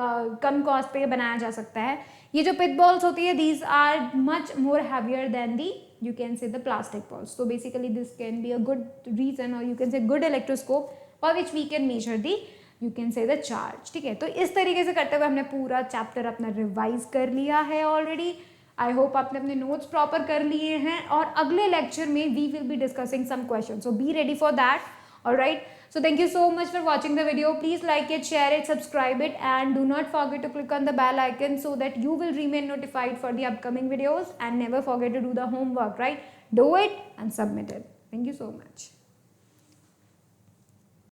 कम कॉस्ट पे बनाया जा सकता है। ये जो पिथ बॉल्स होती है these are much more heavier than the you can say the plastic balls, so basically this can be a good reason or you can say good electroscope for which we can measure the you can say the charge, ठीक है। तो इस तरीके से करते हुए हमने पूरा चैप्टर अपना रिवाइज कर लिया है ऑलरेडी। आई होप आपने अपने नोट्स प्रॉपर कर लिए हैं और अगले लेक्चर में we will be discussing some question, so be ready for that. Alright, so thank you so much for watching the video. Please like it, share it, subscribe it, and do not forget to click on the bell icon so that you will remain notified for the upcoming videos. And never forget to do the homework, right? Do it and submit it. Thank you so much.